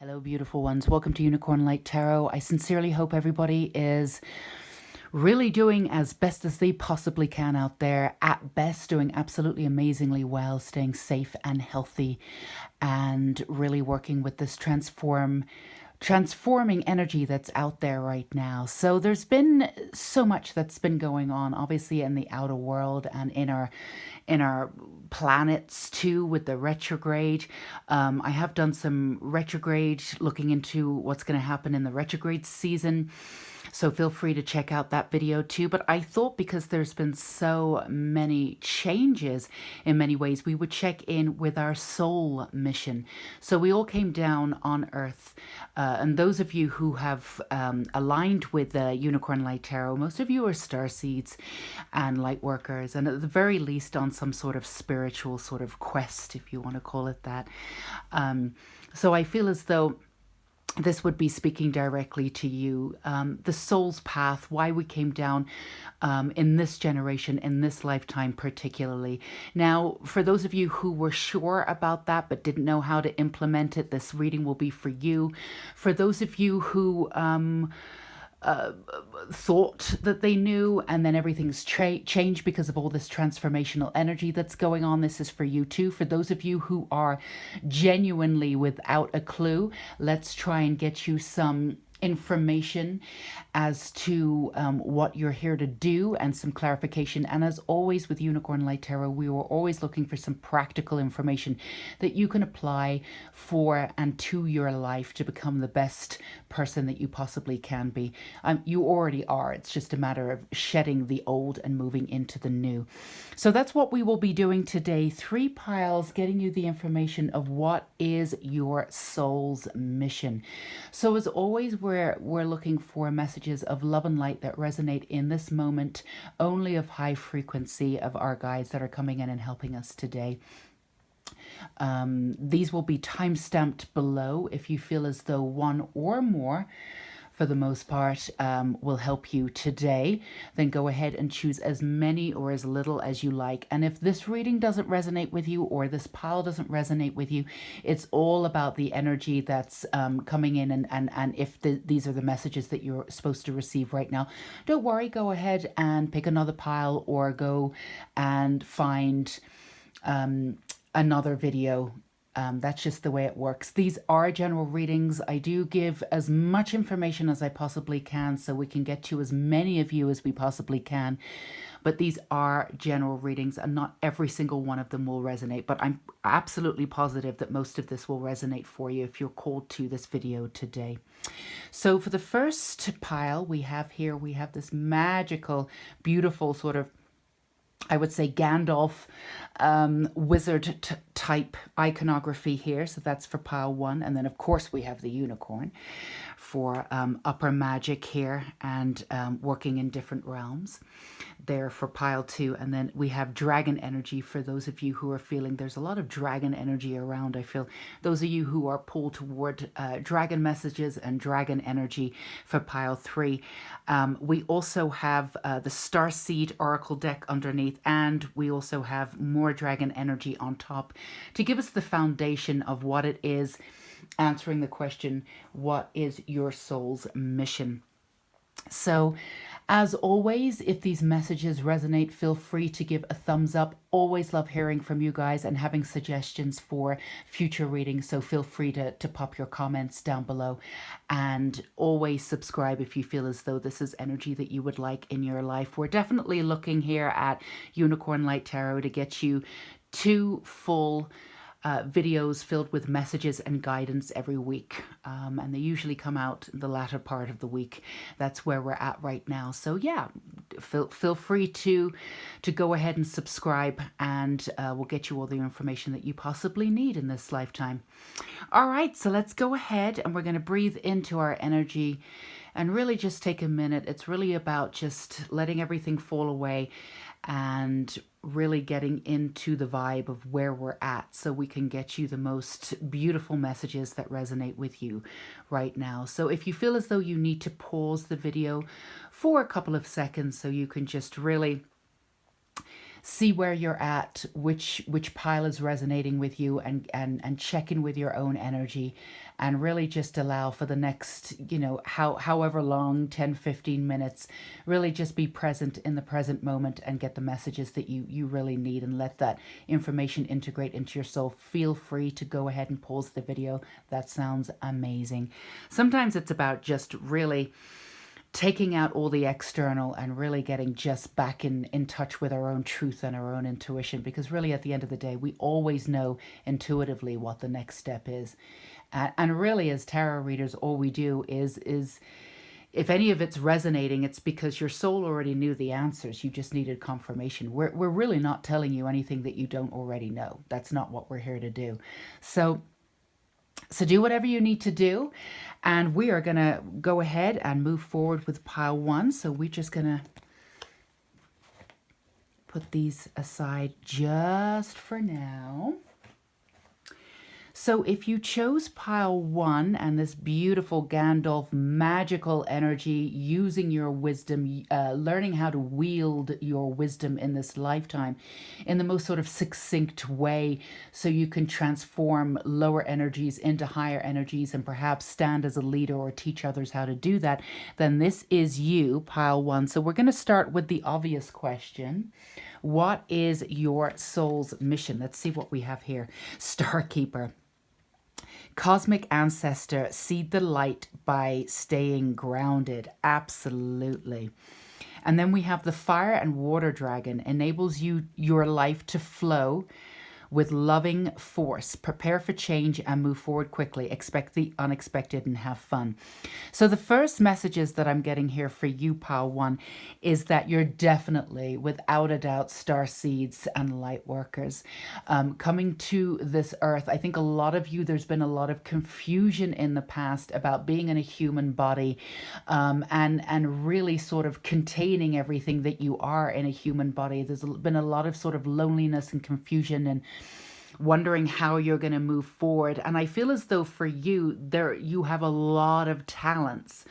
Hello, beautiful ones. Welcome to Unicorn Light Tarot. I sincerely hope everybody is really doing as best as they possibly can out there. At best, doing absolutely amazingly well, staying safe and healthy, and really working with this transforming energy that's out there right now. So there's been so much that's been going on, obviously, in the outer world and in our planets too, with the retrograde. I have done some retrograde, looking into what's going to happen in the retrograde season, so feel free to check out that video too. But I thought, because there's been so many changes in many ways, we would check in with our soul mission. So we all came down on Earth, and those of you who have aligned with the Unicorn Light Tarot, most of you are star seeds and light workers, and at the very least on some sort of spiritual sort of quest, if you want to call it that. So I feel as though this would be speaking directly to you, the soul's path, why we came down in this generation, in this lifetime particularly. Now, for those of you who were sure about that but didn't know how to implement it, this reading will be for you. For those of you who thought that they knew and then everything's changed because of all this transformational energy that's going on, this is for you too. For those of you who are genuinely without a clue, let's try and get you some information as to what you're here to do, and some clarification. And as always with Unicorn Light Tarot, we were always looking for some practical information that you can apply for and to your life to become the best person that you possibly can be. You already are. It's just a matter of shedding the old and moving into the new. So that's what we will be doing today. 3 piles, getting you the information of what is your soul's mission. So as always, we're looking for messages of love and light that resonate in this moment, only of high frequency, of our guides that are coming in and helping us today. These will be time-stamped below. If you feel as though one or more, for the most part, will help you today, then go ahead and choose as many or as little as you like. And if this reading doesn't resonate with you, or this pile doesn't resonate with you, it's all about the energy that's coming in, and if these are the messages that you're supposed to receive right now, don't worry, go ahead and pick another pile, or go and find another video. That's just the way it works. These are general readings. I do give as much information as I possibly can so we can get to as many of you as we possibly can. But these are general readings, and not every single one of them will resonate. But I'm absolutely positive that most of this will resonate for you if you're called to this video today. So for the first pile we have here, we have this magical, beautiful sort of, I would say, Gandalf wizard type iconography here. So that's for pile 1. And then, of course, we have the unicorn for upper magic here, and working in different realms there for pile 2. And then we have dragon energy for those of you who are feeling there's a lot of dragon energy around. I feel those of you who are pulled toward dragon messages and dragon energy for pile 3. We also have the Starseed Oracle deck underneath, and we also have more dragon energy on top to give us the foundation of what it is, answering the question, what is your soul's mission? So as always, if these messages resonate, feel free to give a thumbs up. Always love hearing from you guys and having suggestions for future readings. So feel free to pop your comments down below, and always subscribe if you feel as though this is energy that you would like in your life. We're definitely looking here at Unicorn Light Tarot to get you 2 full videos filled with messages and guidance every week, and they usually come out the latter part of the week. That's where we're at right now. So yeah, feel free to go ahead and subscribe, and we'll get you all the information that you possibly need in this lifetime. All right, so let's go ahead, and we're going to breathe into our energy and really just take a minute. It's really about just letting everything fall away and really getting into the vibe of where we're at, so we can get you the most beautiful messages that resonate with you right now. So if you feel as though you need to pause the video for a couple of seconds so you can just really see where you're at, which pile is resonating with you, and check in with your own energy, and really just allow for the next, however long, 10, 15 minutes, really just be present in the present moment and get the messages that you really need, and let that information integrate into your soul. Feel free to go ahead and pause the video. That sounds amazing. Sometimes it's about just really taking out all the external and really getting just back in touch with our own truth and our own intuition, because really at the end of the day, we always know intuitively what the next step is. And really, as tarot readers, all we do is if any of it's resonating, it's because your soul already knew the answers. You just needed confirmation. We're really not telling you anything that you don't already know. That's not what we're here to do. So do whatever you need to do. And we are going to go ahead and move forward with pile 1. So we're just going to put these aside just for now. So if you chose pile 1 and this beautiful Gandalf magical energy, using your wisdom, learning how to wield your wisdom in this lifetime in the most sort of succinct way, so you can transform lower energies into higher energies and perhaps stand as a leader or teach others how to do that, then this is you, pile 1. So we're going to start with the obvious question. What is your soul's mission? Let's see what we have here. Starkeeper. Cosmic ancestor, seed the light by staying grounded. Absolutely. And then we have the fire and water dragon, enables your life to flow with loving force. Prepare for change and move forward quickly. Expect the unexpected and have fun. So the first messages that I'm getting here for you, pile 1, is that you're definitely, without a doubt, star seeds and light workers coming to this earth. I think a lot of you, there's been a lot of confusion in the past about being in a human body, and really sort of containing everything that you are in a human body. There's been a lot of sort of loneliness and confusion and wondering how you're going to move forward. And I feel as though for you, you have a lot of talents.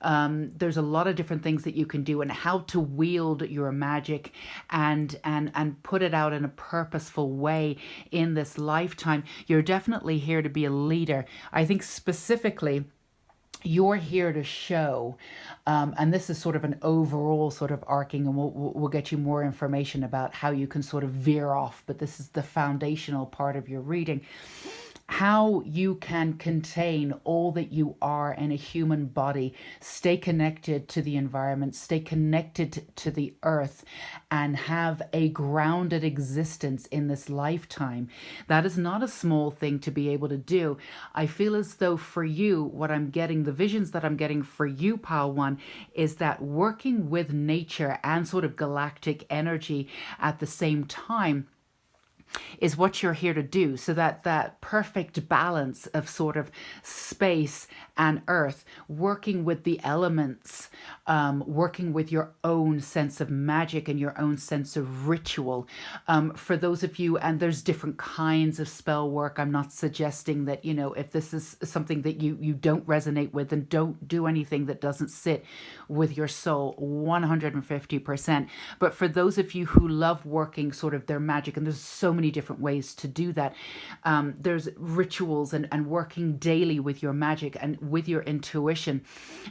There's a lot of different things that you can do, and how to wield your magic and put it out in a purposeful way in this lifetime. You're definitely here to be a leader. I think specifically, you're here to show, and this is sort of an overall sort of arcing, and we'll get you more information about how you can sort of veer off, but this is the foundational part of your reading. How you can contain all that you are in a human body, stay connected to the environment, stay connected to the earth, and have a grounded existence in this lifetime. That is not a small thing to be able to do. I feel as though for you, what I'm getting, the visions that I'm getting for you, pile 1, is that working with nature and sort of galactic energy at the same time is what you're here to do. So that perfect balance of sort of space and earth, working with the elements, working with your own sense of magic and your own sense of ritual. For those of you, and there's different kinds of spell work. I'm not suggesting that, if this is something that you don't resonate with, then don't do anything that doesn't sit with your soul 150%. But for those of you who love working sort of their magic, and there's so many different ways to do that. There's rituals and working daily with your magic and with your intuition,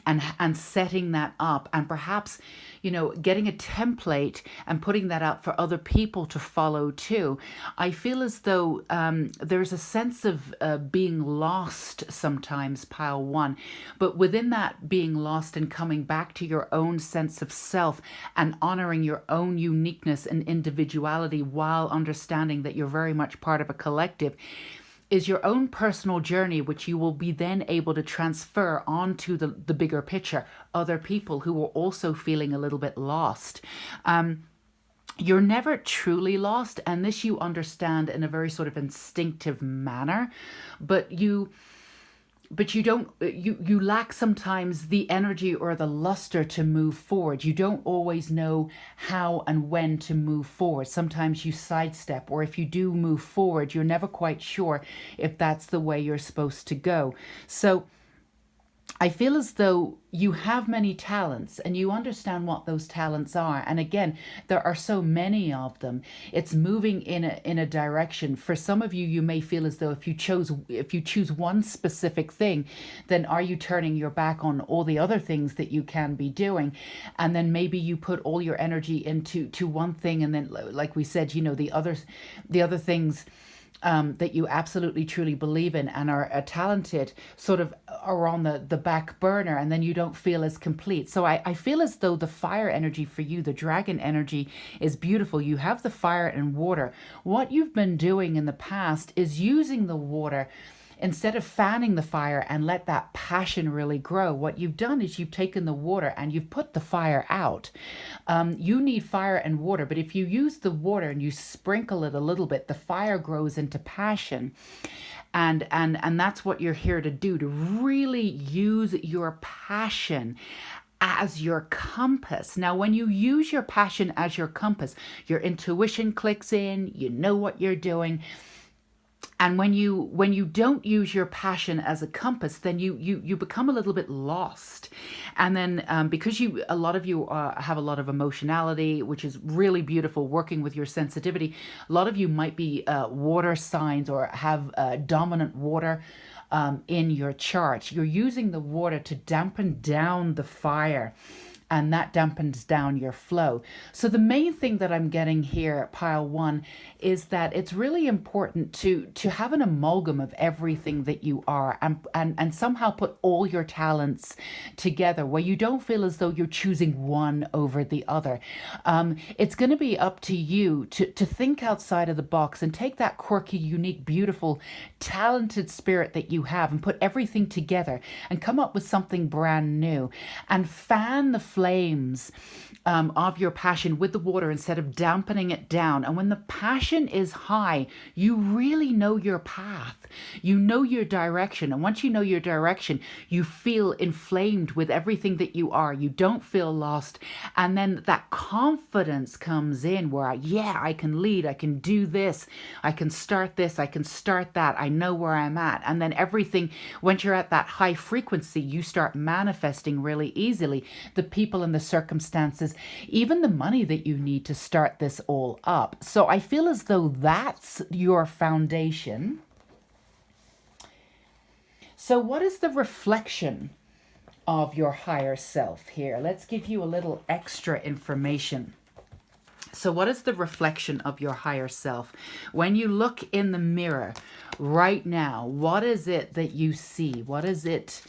and setting that up, and perhaps, getting a template and putting that out for other people to follow too. I feel as though there's a sense of being lost sometimes, pile 1, but within that being lost and coming back to your own sense of self and honoring your own uniqueness and individuality, while understanding that you're very much part of a collective, is your own personal journey, which you will be then able to transfer onto the bigger picture, other people who are also feeling a little bit lost. You're never truly lost, and this you understand in a very sort of instinctive manner, but you don't, you lack sometimes the energy or the luster to move forward. You don't always know how and when to move forward. Sometimes you sidestep, or if you do move forward, you're never quite sure if that's the way you're supposed to go. So I feel as though you have many talents and you understand what those talents are. And again, there are so many of them. It's moving in a direction. For some of you, you may feel as though if you choose one specific thing, then are you turning your back on all the other things that you can be doing? And then maybe you put all your energy into one thing, and then, like we said, the other things that you absolutely truly believe in and are talented sort of are on the back burner, and then you don't feel as complete. So I feel as though the fire energy for you, the dragon energy, is beautiful. You have the fire and water. What you've been doing in the past is using the water instead of fanning the fire and let that passion really grow. What you've done is you've taken the water and you've put the fire out. You need fire and water, but if you use the water and you sprinkle it a little bit, the fire grows into passion. And that's what you're here to do, to really use your passion as your compass. Now, when you use your passion as your compass, your intuition clicks in, you know what you're doing. And when you don't use your passion as a compass, then you become a little bit lost. And then because a lot of you have a lot of emotionality, which is really beautiful, working with your sensitivity. A lot of you might be water signs or have dominant water in your chart. You're using the water to dampen down the fire, and that dampens down your flow. So the main thing that I'm getting here, pile one, is that it's really important to have an amalgam of everything that you are, and somehow put all your talents together where you don't feel as though you're choosing one over the other. It's going to be up to you to think outside of the box and take that quirky, unique, beautiful, talented spirit that you have and put everything together and come up with something brand new, and fan the flames of your passion with the water instead of dampening it down. And when the passion is high, you really know your path. You know your direction. And once you know your direction, you feel inflamed with everything that you are. You don't feel lost. And then that confidence comes in where, I can lead. I can do this. I can start this. I can start that. I know where I'm at. And then everything, once you're at that high frequency, you start manifesting really easily the people and the circumstances, even the money that you need to start this all up. So I feel as though that's your foundation. So what is the reflection of your higher self here? Let's give you a little extra information. So what is the reflection of your higher self? When you look in the mirror right now, what is it that you see? What is it?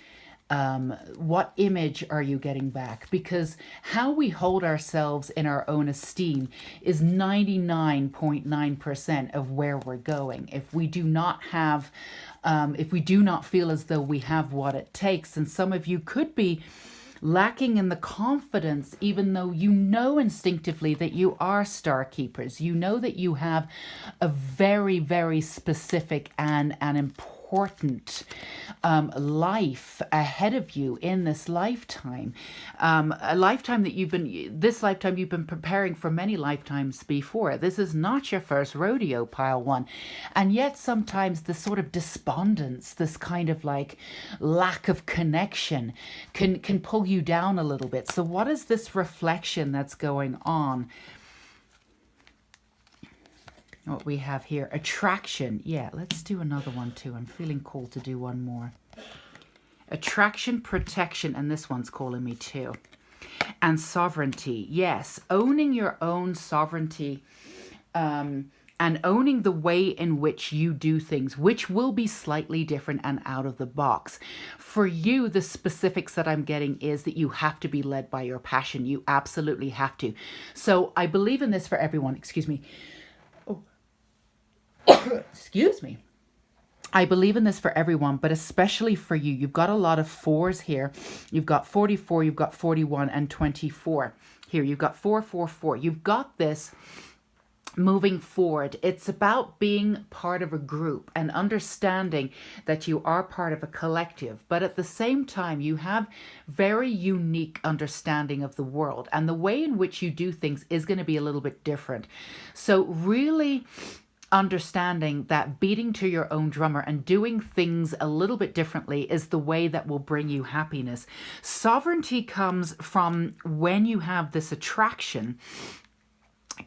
What image are you getting back? Because how we hold ourselves in our own esteem is 99.9% of where we're going. If we do not have, if we do not feel as though we have what it takes, and some of you could be lacking in the confidence, even though you know instinctively that you are star keepers. You know that you have a very, very specific and an important life ahead of you in this lifetime. A lifetime that you've been preparing for many lifetimes before. This is not your first rodeo, pile one. And yet sometimes this sort of despondence, this kind of like lack of connection can pull you down a little bit. So what is this reflection that's going on? What we have here, attraction. Yeah, let's do another one too. I'm feeling called to do one more. Attraction, protection, and this one's calling me too. And sovereignty. Yes, owning your own sovereignty, and owning the way in which you do things, which will be slightly different and out of the box. For you, the specifics that I'm getting is that you have to be led by your passion. You absolutely have to. So I believe in this for everyone. Excuse me. Excuse me. I believe in this for everyone, but especially for you. You've got a lot of fours here. You've got 44, you've got 41 and 24. Here, you've got 444. You've got this moving forward. It's about being part of a group and understanding that you are part of a collective, but at the same time, you have very unique understanding of the world, and the way in which you do things is going to be a little bit different. So really understanding that beating to your own drummer and doing things a little bit differently is the way that will bring you happiness. Sovereignty comes from when you have this attraction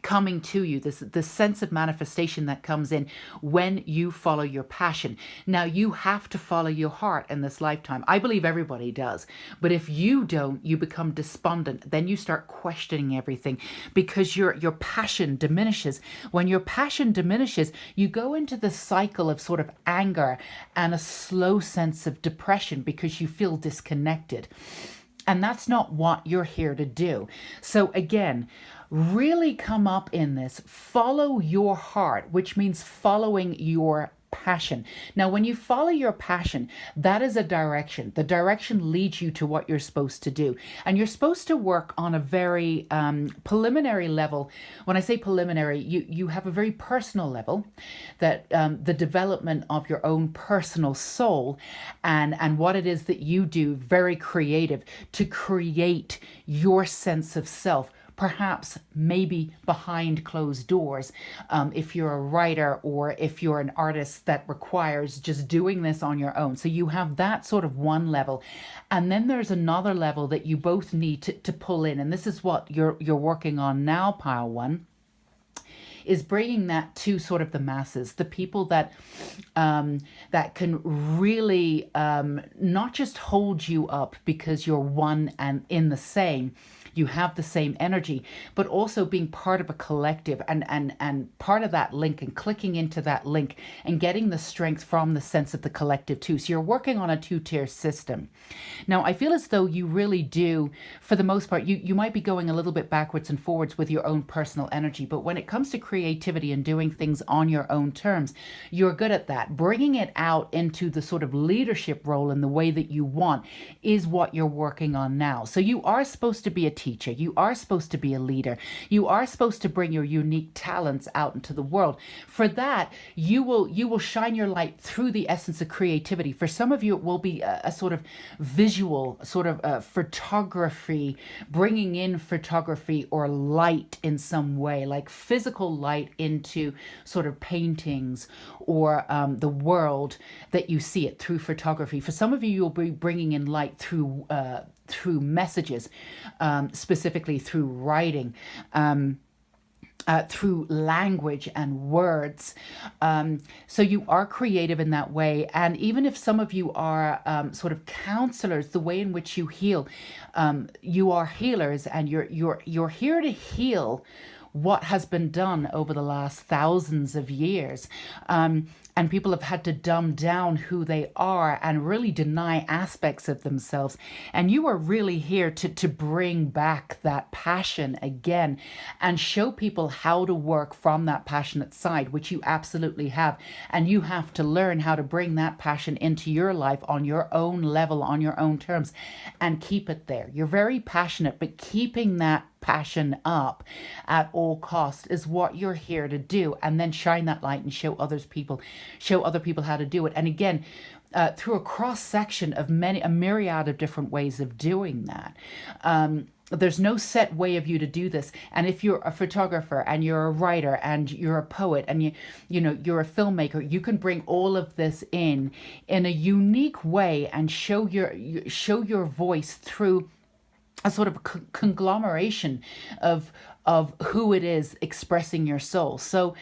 coming to you, this sense of manifestation that comes in when you follow your passion. Now, you have to follow your heart in this lifetime. I believe everybody does. But if you don't, you become despondent. Then you start questioning everything because your passion diminishes. When your passion diminishes, you go into the cycle of sort of anger and a slow sense of depression because you feel disconnected. And that's not what you're here to do. So again, really come up in this, follow your heart, which means following your passion. Now, when you follow your passion, that is a direction. The direction leads you to what you're supposed to do. And you're supposed to work on a very preliminary level. When I say preliminary, you have a very personal level, that the development of your own personal soul and what it is that you do, very creative, to create your sense of self, perhaps maybe behind closed doors, if you're a writer or if you're an artist that requires just doing this on your own. So you have that sort of one level. And then there's another level that you both need to pull in. And this is what you're working on now, pile one, is bringing that to sort of the masses, the people that that can really not just hold you up because you're one and in the same, you have the same energy, but also being part of a collective and part of that link and clicking into that link and getting the strength from the sense of the collective too. So you're working on a two-tier system. Now, I feel as though you really do, for the most part, you might be going a little bit backwards and forwards with your own personal energy, but when it comes to creativity and doing things on your own terms, you're good at that. Bringing it out into the sort of leadership role in the way that you want is what you're working on now. So you are supposed to be a teacher. You are supposed to be a leader. You are supposed to bring your unique talents out into the world. For that, you will shine your light through the essence of creativity. For some of you, it will be a sort of visual, sort of photography, bringing in photography or light in some way, like physical light into sort of paintings or the world that you see it through photography. For some of you, you'll be bringing in light through messages, specifically through writing, through language and words. So you are creative in that way. And even if some of you are sort of counselors, the way in which you heal, you are healers, and you're here to heal what has been done over the last thousands of years. And people have had to dumb down who they are and really deny aspects of themselves. And you are really here to bring back that passion again and show people how to work from that passionate side, which you absolutely have. And you have to learn how to bring that passion into your life on your own level, on your own terms, and keep it there. You're very passionate, but keeping that passion up at all costs is what you're here to do, and then shine that light and show other people how to do it. And again, through a cross section of a myriad of different ways of doing that. There's no set way of you to do this. And if you're a photographer and you're a writer and you're a poet and you're a filmmaker, you can bring all of this in a unique way and show your voice through a sort of conglomeration of who it is expressing your soul. So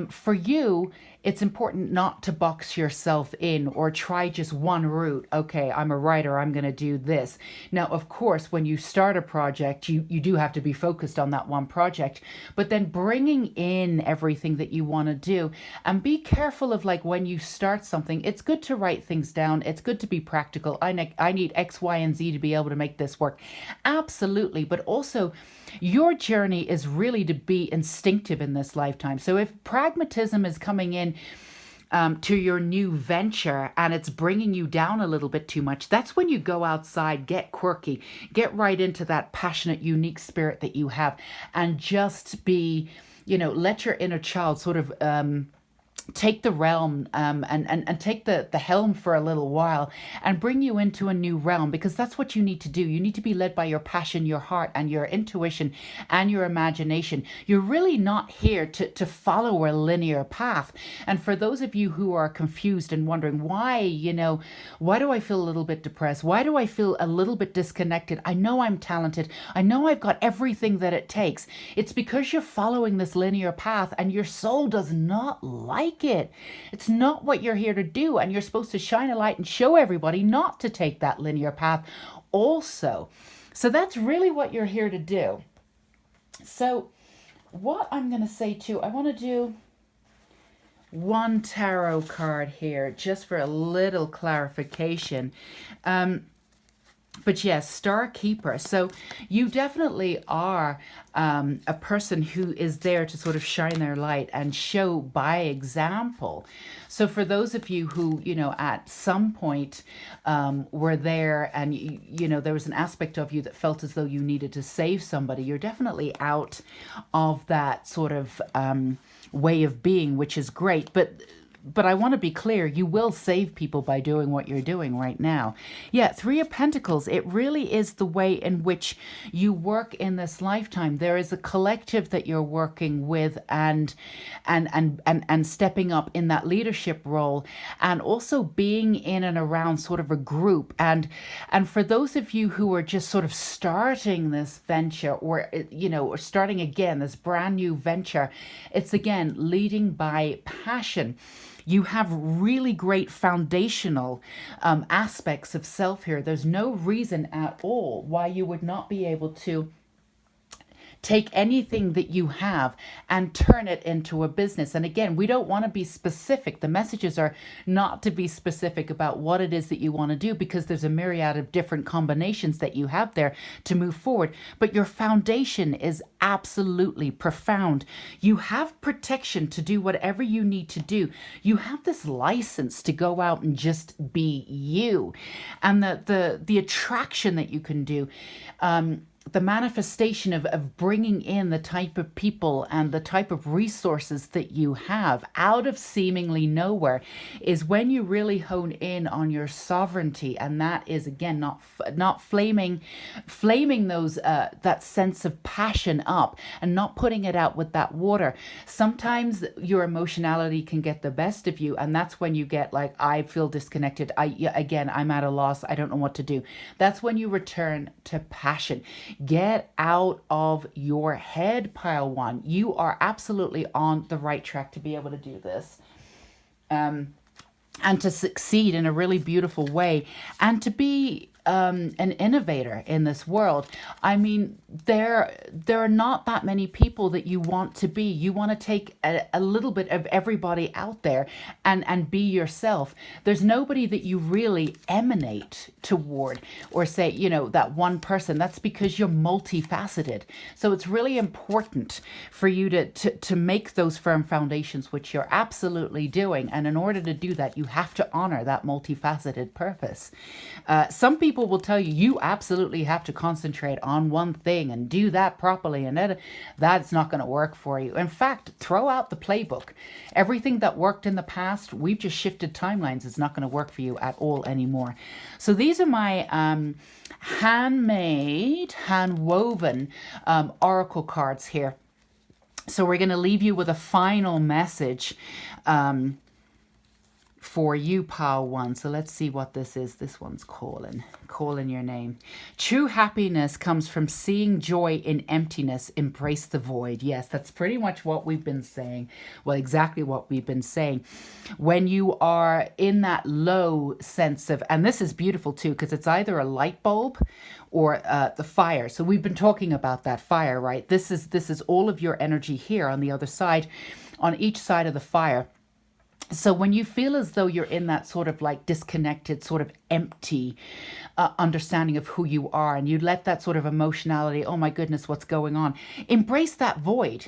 for you, it's important not to box yourself in or try just one route. Okay, I'm a writer, I'm going to do this. Now, of course, when you start a project, you do have to be focused on that one project, but then bringing in everything that you want to do, and be careful of, like, when you start something, it's good to write things down. It's good to be practical. I need X, Y, and Z to be able to make this work. Absolutely. But also, your journey is really to be instinctive in this lifetime. So if pragmatism is coming in to your new venture and it's bringing you down a little bit too much, that's when you go outside, get quirky, get right into that passionate, unique spirit that you have, and just be, let your inner child sort of take the realm and take the helm for a little while and bring you into a new realm, because that's what you need to do. You need to be led by your passion, your heart, and your intuition and your imagination. You're really not here to follow a linear path. And for those of you who are confused and wondering why, why do I feel a little bit depressed? Why do I feel a little bit disconnected? I know I'm talented. I know I've got everything that it takes. It's because you're following this linear path and your soul does not like it. It's not what you're here to do, and you're supposed to shine a light and show everybody not to take that linear path also. So that's really what you're here to do. So what I'm going to say too, I want to do one tarot card here just for a little clarification. But yes, Star Keeper. So you definitely are a person who is there to sort of shine their light and show by example. So for those of you who, at some point were there and, there was an aspect of you that felt as though you needed to save somebody, you're definitely out of that sort of way of being, which is great. But I want to be clear, you will save people by doing what you're doing right now. Yeah, Three of Pentacles, it really is the way in which you work in this lifetime. There is a collective that you're working with and stepping up in that leadership role, and also being in and around sort of a group. And for those of you who are just sort of starting this venture, or or starting again this brand new venture, it's again leading by passion. You have really great foundational aspects of self here. There's no reason at all why you would not be able to take anything that you have and turn it into a business. And again, we don't want to be specific. The messages are not to be specific about what it is that you want to do, because there's a myriad of different combinations that you have there to move forward. But your foundation is absolutely profound. You have protection to do whatever you need to do. You have this license to go out and just be you. And the attraction that you can do, the manifestation of bringing in the type of people and the type of resources that you have out of seemingly nowhere is when you really hone in on your sovereignty. And that is, again, not flaming those that sense of passion up and not putting it out with that water. Sometimes your emotionality can get the best of you, and that's when you get like, I feel disconnected. I'm at a loss. I don't know what to do. That's when you return to passion. Get out of your head, pile one. You are absolutely on the right track to be able to do this. And to succeed in a really beautiful way, and to be an innovator in this world. I mean, there are not that many people that you want to be. You want to take a little bit of everybody out there and be yourself. There's nobody that you really emanate toward or say, that one person. That's because you're multifaceted. So it's really important for you to make those firm foundations, which you're absolutely doing. And in order to do that, you have to honor that multifaceted purpose. Some people will tell you absolutely have to concentrate on one thing and do that properly, and that's not going to work for you. In fact, throw out the playbook. Everything that worked in the past, we've just shifted timelines. It's not going to work for you at all anymore. So these are my hand-woven oracle cards here. So we're going to leave you with a final message for you, pile one. So let's see what this is. This one's calling your name. True happiness comes from seeing joy in emptiness. Embrace the void. Yes, that's pretty much what we've been saying. Well, exactly what we've been saying. When you are in that low sense of, and this is beautiful too, because it's either a light bulb or the fire. So we've been talking about that fire, right? This is all of your energy here on the other side, on each side of the fire. So when you feel as though you're in that sort of like disconnected, sort of empty understanding of who you are, and you let that sort of emotionality, oh my goodness, what's going on? Embrace that void.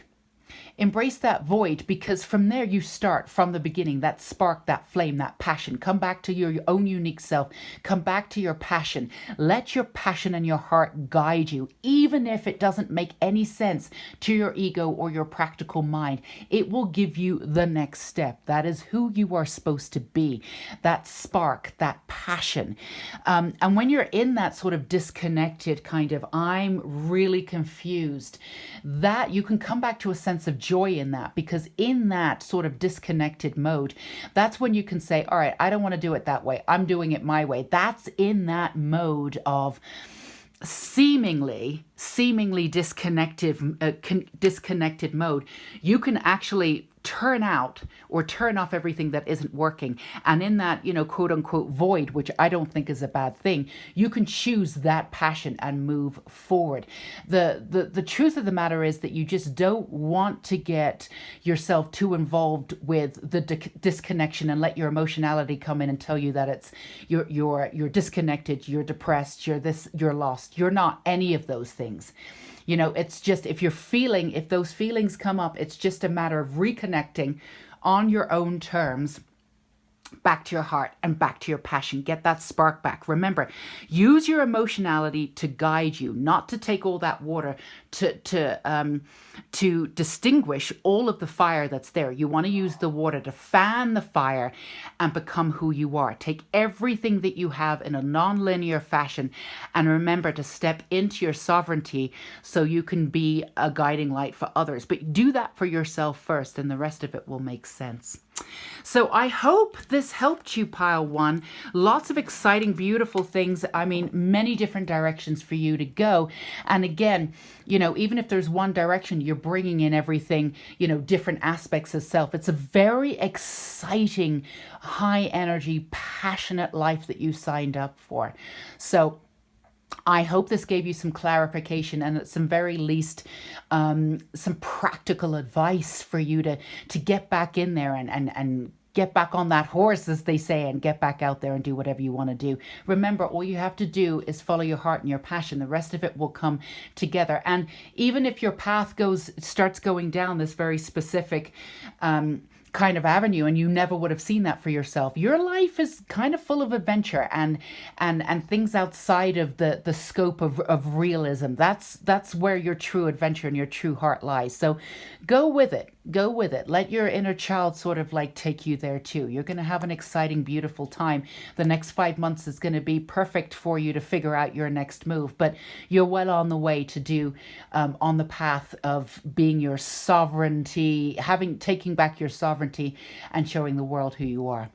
Embrace that void, because from there you start from the beginning, that spark, that flame, that passion. Come back to your own unique self. Come back to your passion. Let your passion and your heart guide you, even if it doesn't make any sense to your ego or your practical mind. It will give you the next step. That is who you are supposed to be. That spark, that passion. And when you're in that sort of disconnected kind of, I'm really confused, that you can come back to a sense of joy in that, because in that sort of disconnected mode, that's when you can say, all right, I don't want to do it that way. I'm doing it my way. That's in that mode of seemingly disconnected mode. You can actually turn out or turn off everything that isn't working, and in that, quote unquote void, which I don't think is a bad thing, you can choose that passion and move forward. The truth of the matter is that you just don't want to get yourself too involved with the disconnection and let your emotionality come in and tell you that it's you're disconnected, you're depressed, you're this, you're lost. You're not any of those things. It's just, if those feelings come up, it's just a matter of reconnecting on your own terms back to your heart and back to your passion. Get that spark back. Remember, use your emotionality to guide you, not to take all that water to distinguish all of the fire that's there. You want to use the water to fan the fire and become who you are. Take everything that you have in a non-linear fashion, and remember to step into your sovereignty so you can be a guiding light for others. But do that for yourself first, and the rest of it will make sense. So I hope this helped you, Pile 1. Lots of exciting, beautiful things. I mean, many different directions for you to go. And again, even if there's one direction, you're bringing in everything, different aspects of self. It's a very exciting, high energy, passionate life that you signed up for. So I hope this gave you some clarification, and at some very least, some practical advice for you to get back in there and get back on that horse, as they say, and get back out there and do whatever you want to do. Remember, all you have to do is follow your heart and your passion. The rest of it will come together. And even if your path starts going down this very specific kind of avenue, and you never would have seen that for yourself, your life is kind of full of adventure and things outside of the scope of realism. That's where your true adventure and your true heart lies. So go with it. Let your inner child sort of take you there too. You're going to have an exciting, beautiful time. The next 5 months is going to be perfect for you to figure out your next move, but you're well on the way to do on the path of being your sovereignty, taking back your sovereignty and showing the world who you are.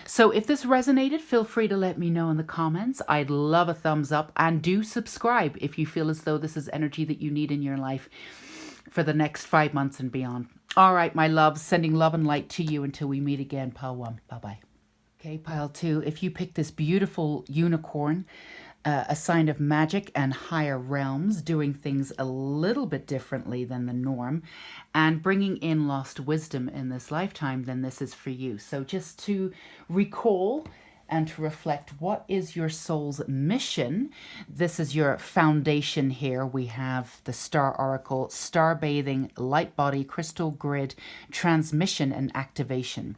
So if this resonated, feel free to let me know in the comments. I'd love a thumbs up, and do subscribe if you feel as though this is energy that you need in your life for the next 5 months and beyond. All right, my loves, sending love and light to you until we meet again. Pile 1. Bye-bye. Okay, Pile 2, if you pick this beautiful unicorn, a sign of magic and higher realms, doing things a little bit differently than the norm, and bringing in lost wisdom in this lifetime, then this is for you. So just to recall and to reflect, what is your soul's mission? This is your foundation here. We have the Star Oracle, Star Bathing, Light Body, Crystal Grid, Transmission, and Activation.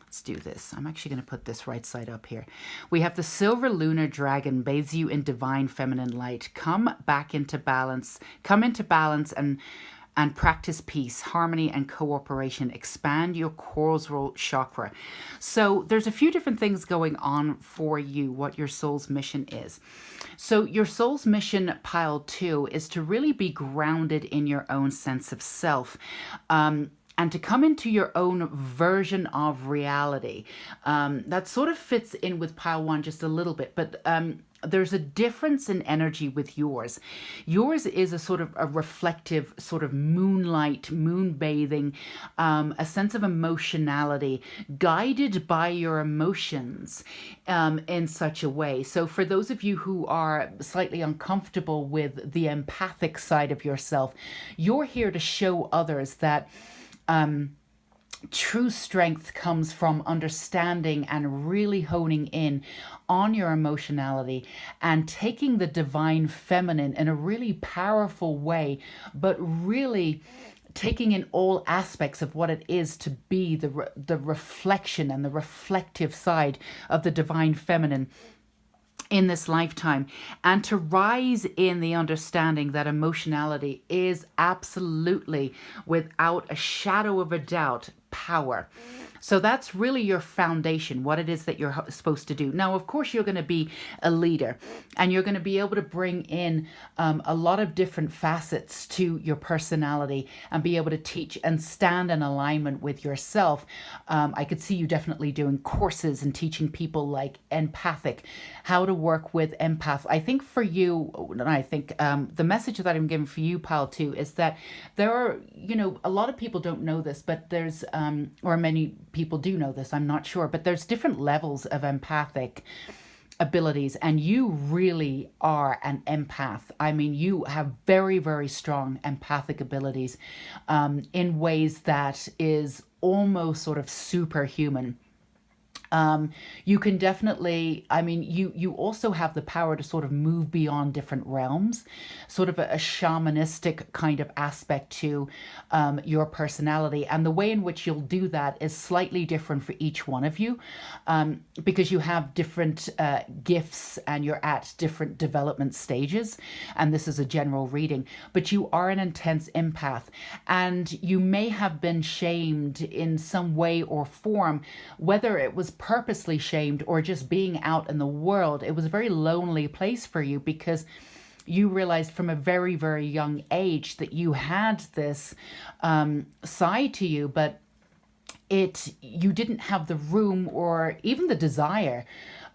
Let's do this. I'm actually going to put this right side up here. We have the Silver Lunar Dragon, bathes you in divine feminine light. Come back into balance. Come into balance and practice peace, harmony, and cooperation. Expand your causal chakra. So there's a few different things going on for you, what your soul's mission is. So your soul's mission, Pile 2, is to really be grounded in your own sense of self. And to come into your own version of reality. That sort of fits in with Pile 1 just a little bit, but there's a difference in energy with yours. Yours is a sort of a reflective, sort of moonlight, moon bathing, a sense of emotionality, guided by your emotions in such a way. So for those of you who are slightly uncomfortable with the empathic side of yourself, you're here to show others that true strength comes from understanding and really honing in on your emotionality and taking the divine feminine in a really powerful way, but really taking in all aspects of what it is to be the reflection and the reflective side of the divine feminine in this lifetime, and to rise in the understanding that emotionality is absolutely, without a shadow of a doubt, power. So that's really your foundation, what it is that you're supposed to do. Now, of course, you're going to be a leader, and you're going to be able to bring in a lot of different facets to your personality and be able to teach and stand in alignment with yourself. I could see you definitely doing courses and teaching people like empathic, how to work with empath. I think for you, the message that I'm giving for you, pal, too, is that there are, a lot of people don't know this, but there's, or many people do know this, I'm not sure, but there's different levels of empathic abilities, and you really are an empath. I mean, you have very, very strong empathic abilities in ways that is almost sort of superhuman. You can definitely, you also have the power to sort of move beyond different realms, sort of a shamanistic kind of aspect to your personality. And the way in which you'll do that is slightly different for each one of you, because you have different gifts and you're at different development stages. And this is a general reading, but you are an intense empath, and you may have been shamed in some way or form, whether it was purposely shamed or just being out in the world. It was a very lonely place for you because you realized from a very, very young age that you had this side to you, but you didn't have the room or even the desire,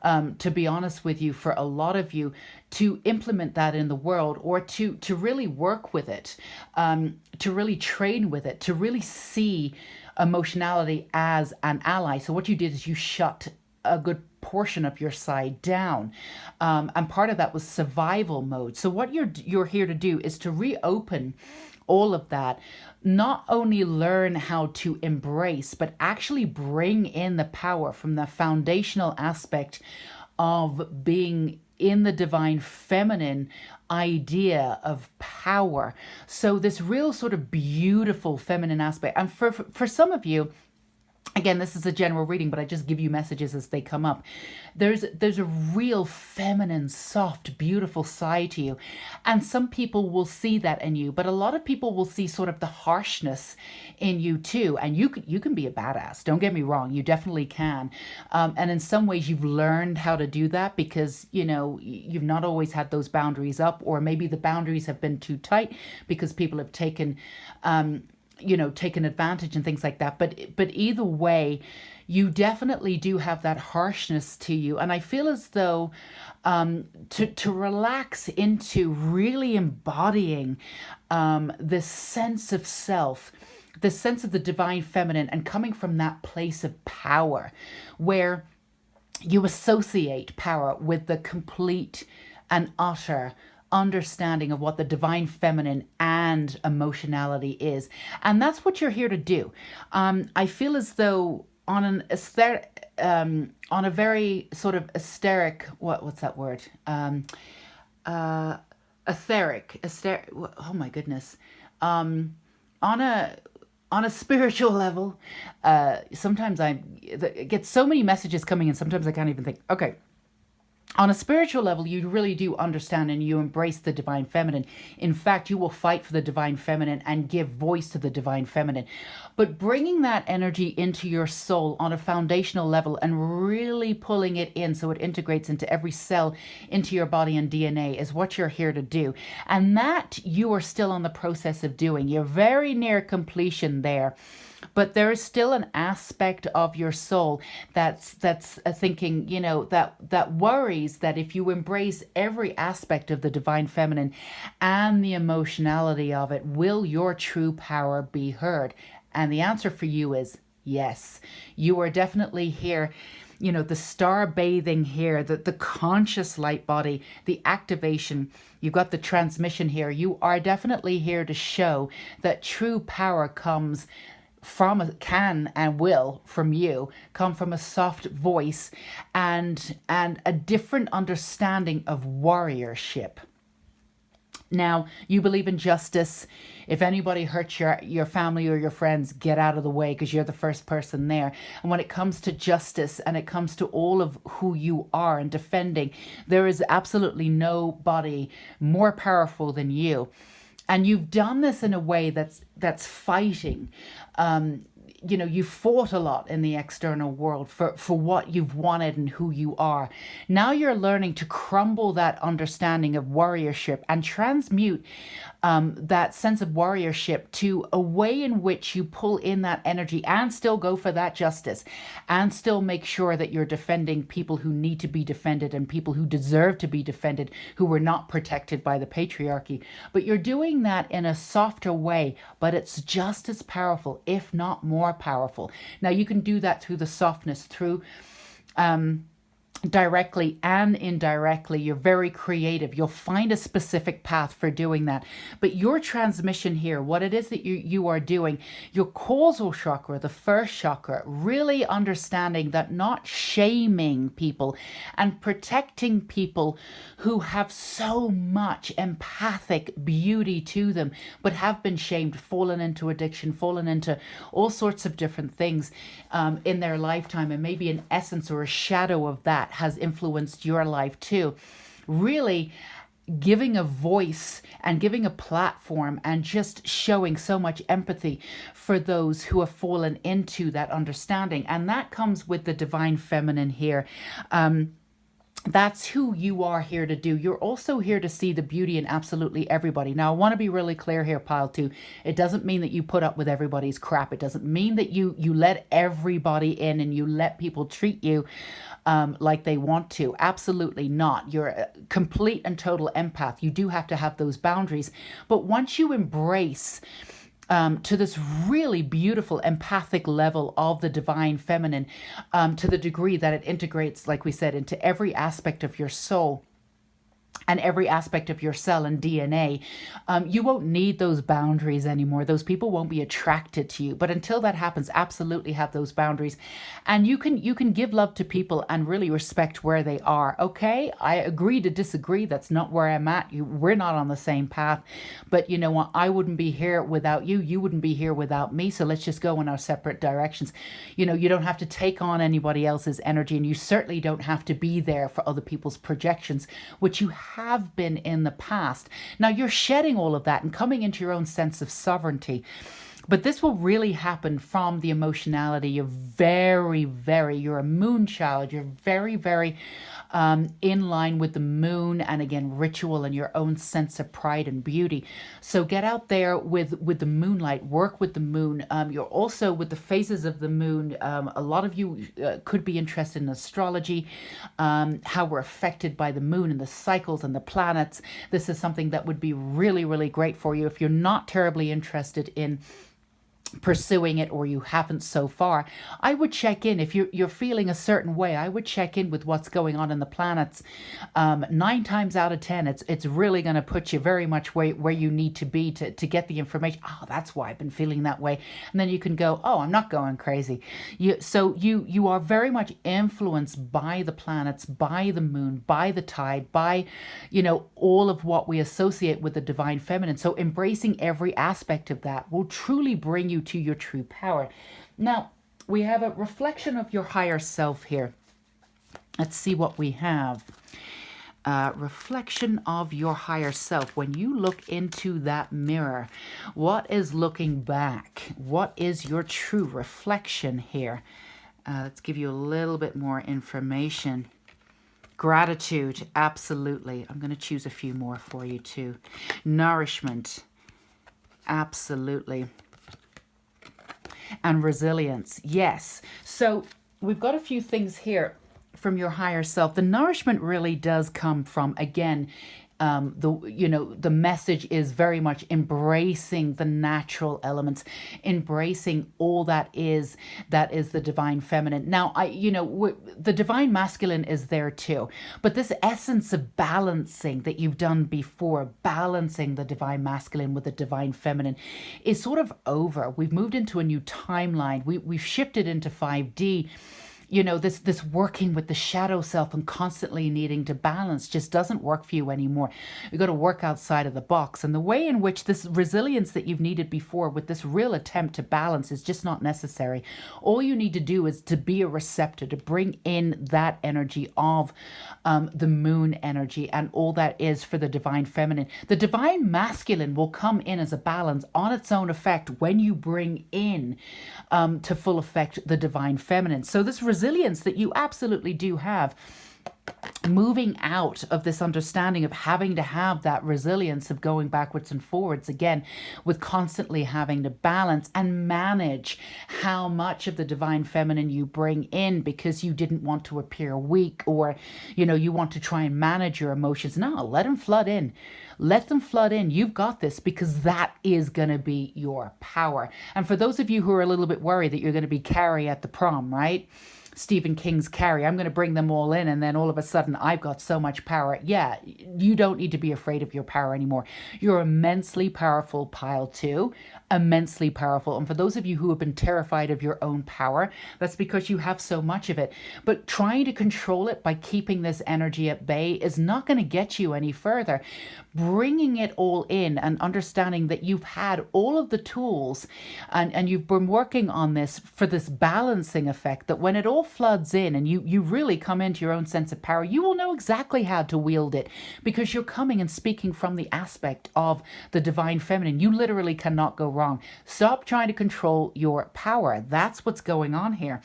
to be honest with you, for a lot of you to implement that in the world, or to really work with it, to really train with it, to really see emotionality as an ally. So what you did is you shut a good portion of your side down, and part of that was survival mode. So what you're here to do is to reopen all of that, not only learn how to embrace, but actually bring in the power from the foundational aspect of being in the divine feminine idea of power. So this real sort of beautiful feminine aspect. And for some of you, again, this is a general reading, but I just give you messages as they come up. There's a real feminine, soft, beautiful side to you. And some people will see that in you, but a lot of people will see sort of the harshness in you too. And you can be a badass. Don't get me wrong. You definitely can. And in some ways you've learned how to do that because, you've not always had those boundaries up, or maybe the boundaries have been too tight because people have taken advantage and things like that. But either way, you definitely do have that harshness to you. And I feel as though to relax into really embodying this sense of self, the sense of the divine feminine, and coming from that place of power where you associate power with the complete and utter understanding of what the divine feminine and emotionality is. And that's what you're here to do. I feel as though on a very sort of etheric, what's that word? Oh my goodness. On a spiritual level, sometimes I get so many messages coming in, sometimes I can't even think, okay. On a spiritual level, you really do understand and you embrace the divine feminine. In fact, you will fight for the divine feminine and give voice to the divine feminine. But bringing that energy into your soul on a foundational level and really pulling it in so it integrates into every cell, into your body and DNA is what you're here to do. And that you are still on the process of doing. You're very near completion there. But there is still an aspect of your soul that's thinking, that worries that if you embrace every aspect of the divine feminine and the emotionality of it, will your true power be heard? And the answer for you is yes. You are definitely here. The star bathing here, the conscious light body, the activation, you've got the transmission here. You are definitely here to show that true power comes can and will from you come from a soft voice and a different understanding of warriorship. Now, you believe in justice. If anybody hurts your family or your friends, get out of the way because you're the first person there. And when it comes to justice and it comes to all of who you are and defending, there is absolutely nobody more powerful than you. And you've done this in a way that's fighting. You fought a lot in the external world for what you've wanted and who you are. Now you're learning to crumble that understanding of warriorship and transmute that sense of warriorship to a way in which you pull in that energy and still go for that justice and still make sure that you're defending people who need to be defended and people who deserve to be defended, who were not protected by the patriarchy. But you're doing that in a softer way, but it's just as powerful, if not more powerful. Now you can do that through the softness, through directly and indirectly. You're very creative. You'll find a specific path for doing that. But your transmission here, what it is that you are doing, your causal chakra, the first chakra, really understanding that, not shaming people and protecting people who have so much empathic beauty to them, but have been shamed, fallen into addiction, fallen into all sorts of different things in their lifetime. And maybe an essence or a shadow of that has influenced your life too. Really giving a voice and giving a platform and just showing so much empathy for those who have fallen into that understanding. And that comes with the divine feminine here. That's who you are here to do. You're also here to see the beauty in absolutely everybody. Now, I want to be really clear here, pile two. It doesn't mean that you put up with everybody's crap. It doesn't mean that you let everybody in and you let people treat you like they want to. Absolutely not. You're a complete and total empath. You do have to have those boundaries. But once you embrace to this really beautiful empathic level of the divine feminine, to the degree that it integrates, like we said, into every aspect of your soul and every aspect of your cell and DNA, you won't need those boundaries anymore. Those people won't be attracted to you. But until that happens, absolutely have those boundaries. And you can give love to people and really respect where they are. Okay, I agree to disagree. That's not where I'm at. We're not on the same path. But you know what? I wouldn't be here without you. You wouldn't be here without me. So let's just go in our separate directions. You don't have to take on anybody else's energy, and you certainly don't have to be there for other people's projections, which you have been in the past. Now you're shedding all of that and coming into your own sense of sovereignty. But this will really happen from the emotionality. You're you're a moon child. You're very in line with the moon, and again, ritual and your own sense of pride and beauty. So get out there with the moonlight, work with the moon. You're also with the phases of the moon. A lot of you could be interested in astrology, how we're affected by the moon and the cycles and the planets. This is something that would be really great for you if you're not terribly interested in pursuing it, or you haven't so far. I would check in if you're feeling a certain way. I would check in with what's going on in the planets. 9 times out of 10, it's really going to put you very much where you need to be to get the information. Oh, that's why I've been feeling that way. And then you can go, oh, I'm not going crazy. You are very much influenced by the planets, by the moon, by the tide, by all of what we associate with the divine feminine. So embracing every aspect of that will truly bring you to your true power. Now, we have a reflection of your higher self here. Let's see what we have. Reflection of your higher self. When you look into that mirror, what is looking back? What is your true reflection here? Let's give you a little bit more information. Gratitude, absolutely. I'm going to choose a few more for you too. Nourishment, absolutely. And resilience, yes. So we've got a few things here from your higher self. The nourishment really does come from, again, the message is very much embracing the natural elements, embracing all that is the divine feminine. Now, the divine masculine is there too, but this essence of balancing that you've done before, balancing the divine masculine with the divine feminine, is sort of over. We've moved into a new timeline. We've shifted into 5D. this working with the shadow self and constantly needing to balance just doesn't work for you anymore. You've got to work outside of the box. And the way in which this resilience that you've needed before with this real attempt to balance is just not necessary. All you need to do is to be a receptor, to bring in that energy of the moon energy and all that is for the divine feminine. The divine masculine will come in as a balance on its own effect when you bring in to full effect the divine feminine. So this resilience that you absolutely do have, moving out of this understanding of having to have that resilience of going backwards and forwards again, with constantly having to balance and manage how much of the divine feminine you bring in because you didn't want to appear weak, or you want to try and manage your emotions. No, let them flood in. Let them flood in. You've got this, because that is going to be your power. And for those of you who are a little bit worried that you're going to be Carrie at the prom, right? Stephen King's Carrie, I'm going to bring them all in and then all of a sudden I've got so much power. Yeah, you don't need to be afraid of your power anymore. You're immensely powerful, pile two, immensely powerful. And for those of you who have been terrified of your own power, that's because you have so much of it. But trying to control it by keeping this energy at bay is not going to get you any further. Bringing it all in and understanding that you've had all of the tools and you've been working on this for this balancing effect, that when it all floods in and you really come into your own sense of power, you will know exactly how to wield it, because you're coming and speaking from the aspect of the divine feminine. You literally cannot go wrong. Stop trying to control your power. That's what's going on here.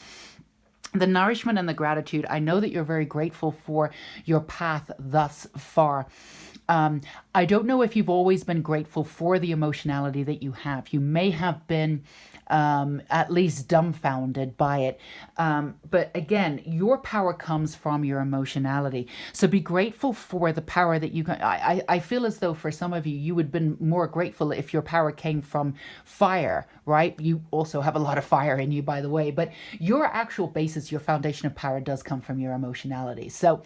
The nourishment and the gratitude. I know that you're very grateful for your path thus far. I don't know if you've always been grateful for the emotionality that you have. You may have been at least dumbfounded by it. But again, your power comes from your emotionality. So be grateful for the power that you can. I feel as though for some of you, you would have been more grateful if your power came from fire, right? You also have a lot of fire in you, by the way. But your actual basis, your foundation of power does come from your emotionality. So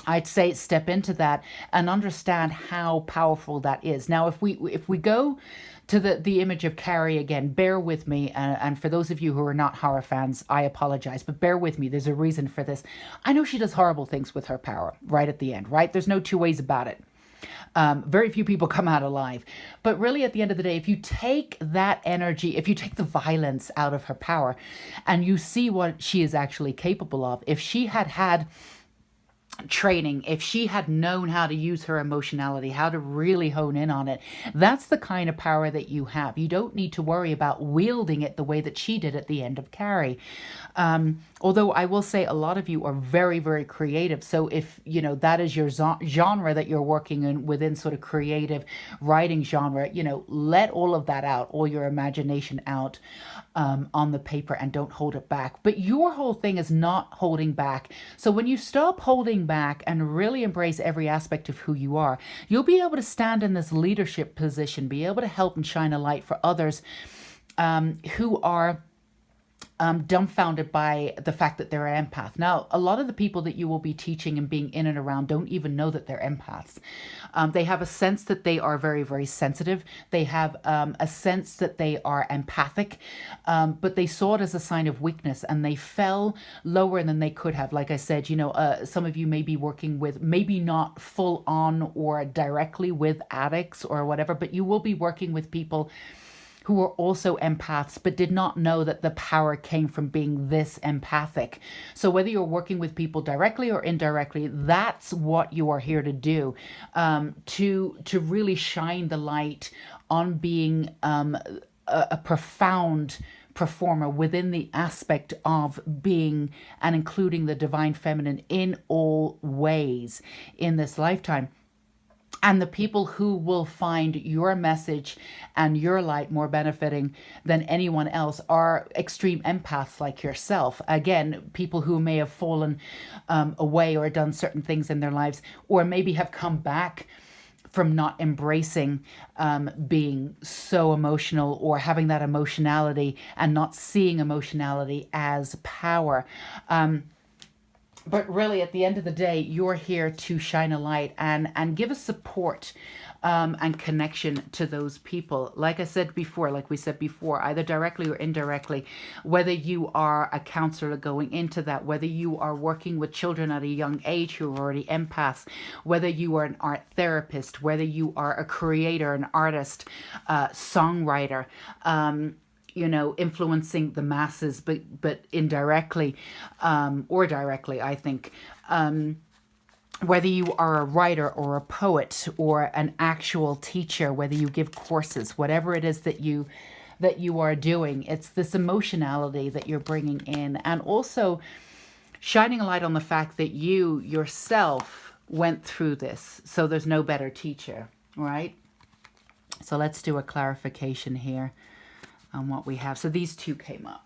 I'd say step into that and understand how powerful that is. Now, if we go to the image of Carrie again, bear with me. And for those of you who are not horror fans, I apologize, but bear with me. There's a reason for this. I know she does horrible things with her power right at the end, right? There's no two ways about it. Very few people come out alive. But really, at the end of the day, if you take that energy, if you take the violence out of her power and you see what she is actually capable of, if she had had training, if she had known how to use her emotionality, how to really hone in on it, that's the kind of power that you have. You don't need to worry about wielding it the way that she did at the end of Carrie. Although I will say a lot of you are very, very creative. So if, that is your genre that you're working in within sort of creative writing genre, let all of that out, all your imagination out on the paper, and don't hold it back. But your whole thing is not holding back. So when you stop holding back and really embrace every aspect of who you are, you'll be able to stand in this leadership position, be able to help and shine a light for others who are dumbfounded by the fact that they're an empath. Now, a lot of the people that you will be teaching and being in and around don't even know that they're empaths. They have a sense that they are very, very sensitive. They have a sense that they are empathic, but they saw it as a sign of weakness and they fell lower than they could have. Like I said, some of you may be working with, maybe not full on or directly with addicts or whatever, but you will be working with people who are also empaths, but did not know that the power came from being this empathic. So whether you're working with people directly or indirectly, that's what you are here to do, to really shine the light on being a profound performer within the aspect of being and including the divine feminine in all ways in this lifetime. And the people who will find your message and your light more benefiting than anyone else are extreme empaths like yourself. Again, people who may have fallen away or done certain things in their lives, or maybe have come back from not embracing being so emotional or having that emotionality and not seeing emotionality as power. But really, at the end of the day, you're here to shine a light and give us support and connection to those people. Like I said before, like we said before, either directly or indirectly, whether you are a counselor going into that, whether you are working with children at a young age who are already empaths, whether you are an art therapist, whether you are a creator, an artist, songwriter, you know, influencing the masses, but indirectly or directly, I think. Whether you are a writer or a poet or an actual teacher, whether you give courses, whatever it is that you are doing, it's this emotionality that you're bringing in, and also shining a light on the fact that you yourself went through this, so there's no better teacher, right? So let's do a clarification here on what we have. So these two came up.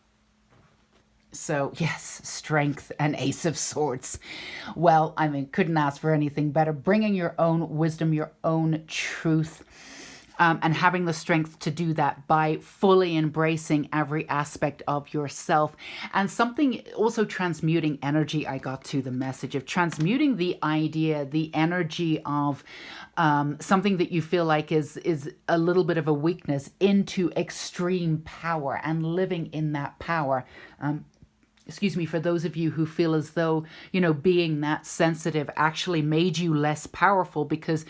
So yes, strength and Ace of Swords. Well, I mean, couldn't ask for anything better. Bringing your own wisdom, your own truth, and having the strength to do that by fully embracing every aspect of yourself. And something also transmuting energy. I got to the message of transmuting the idea, the energy of something that you feel like is a little bit of a weakness into extreme power and living in that power. Excuse me, for those of you who feel as though, you know, being that sensitive actually made you less powerful because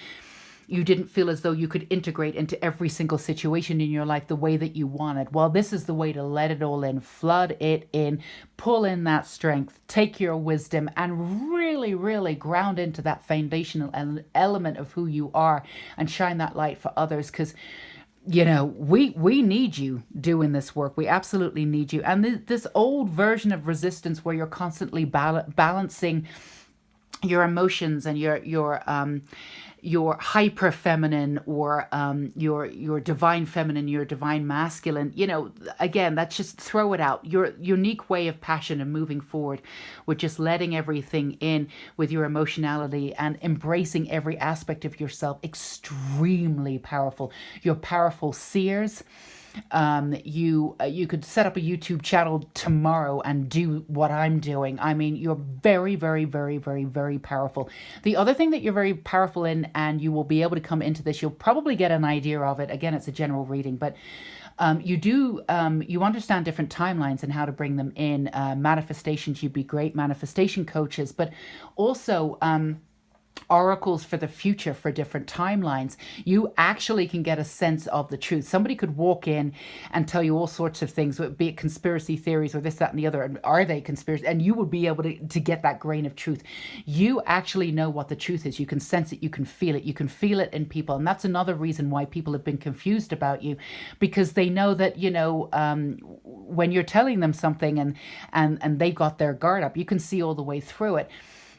you didn't feel as though you could integrate into every single situation in your life the way that you wanted. Well, this is the way to let it all in, flood it in, pull in that strength, take your wisdom and really, really ground into that foundational element of who you are and shine that light for others, because you know, we need you doing this work. We absolutely need you. And this old version of resistance where you're constantly balancing your emotions and your hyper feminine or your divine feminine, your divine masculine, you know, again, that's just throw it out. Your unique way of passion and moving forward with just letting everything in with your emotionality and embracing every aspect of yourself. Extremely powerful. You're powerful seers. You could set up a YouTube channel tomorrow and do what I'm doing. I mean, you're very, very, very, very, very powerful. The other thing that you're very powerful in, and you will be able to come into this, you'll probably get an idea of it. Again, it's a general reading, but you understand different timelines and how to bring them in. Manifestations, you'd be great manifestation coaches, but also oracles for the future for different timelines. You actually can get a sense of the truth. Somebody could walk in and tell you all sorts of things, be it conspiracy theories or this, that, and the other. And are they conspiracy? And you would be able to get that grain of truth. You actually know what the truth is. You can sense it. You can feel it. You can feel it in people. And that's another reason why people have been confused about you, because they know that, you know, when you're telling them something and they got their guard up, you can see all the way through it.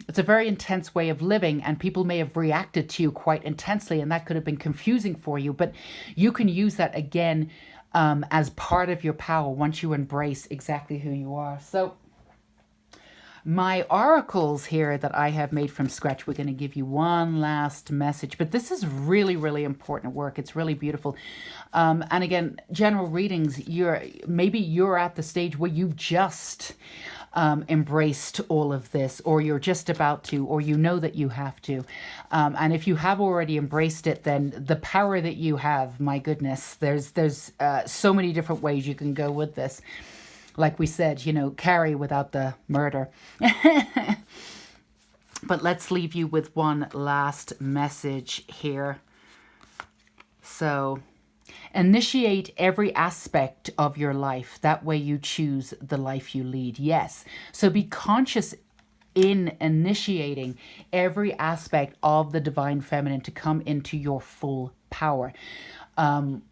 It's a very intense way of living, and people may have reacted to you quite intensely, and that could have been confusing for you. But you can use that again as part of your power once you embrace exactly who you are. So my oracles here that I have made from scratch, we're going to give you one last message, but this is really, really important work. It's really beautiful. And again, general readings, maybe you're at the stage where you've just embraced all of this, or you're just about to, or you know that you have to. And if you have already embraced it, then the power that you have, my goodness, there's so many different ways you can go with this. Like we said, you know, carry without the murder. But let's leave you with one last message here. So initiate every aspect of your life. That way you choose the life you lead. Yes. So be conscious in initiating every aspect of the divine feminine to come into your full power.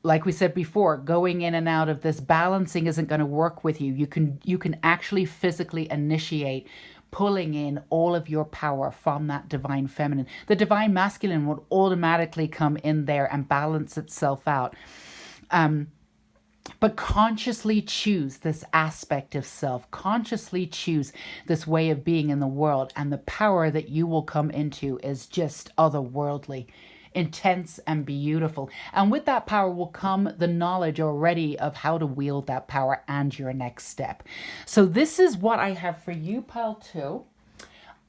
Like we said before, going in and out of this balancing isn't going to work with you. You can actually physically initiate pulling in all of your power from that divine feminine. The divine masculine would automatically come in there and balance itself out. But consciously choose this aspect of self, consciously choose this way of being in the world, and the power that you will come into is just otherworldly, intense and beautiful. And with that power will come the knowledge already of how to wield that power and your next step. So this is what I have for you, pile 2.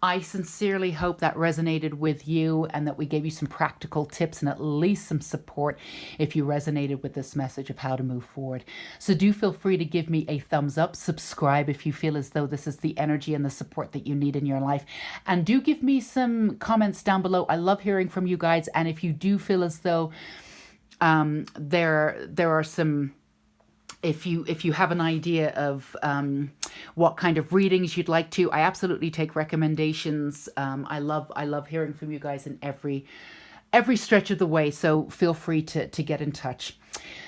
I sincerely hope that resonated with you and that we gave you some practical tips and at least some support if you resonated with this message of how to move forward. So do feel free to give me a thumbs up, subscribe if you feel as though this is the energy and the support that you need in your life. And do give me some comments down below. I love hearing from you guys. And if you do feel as though there are some... If you have an idea of what kind of readings you'd like to, I absolutely take recommendations. I love hearing from you guys in every stretch of the way. So feel free to get in touch.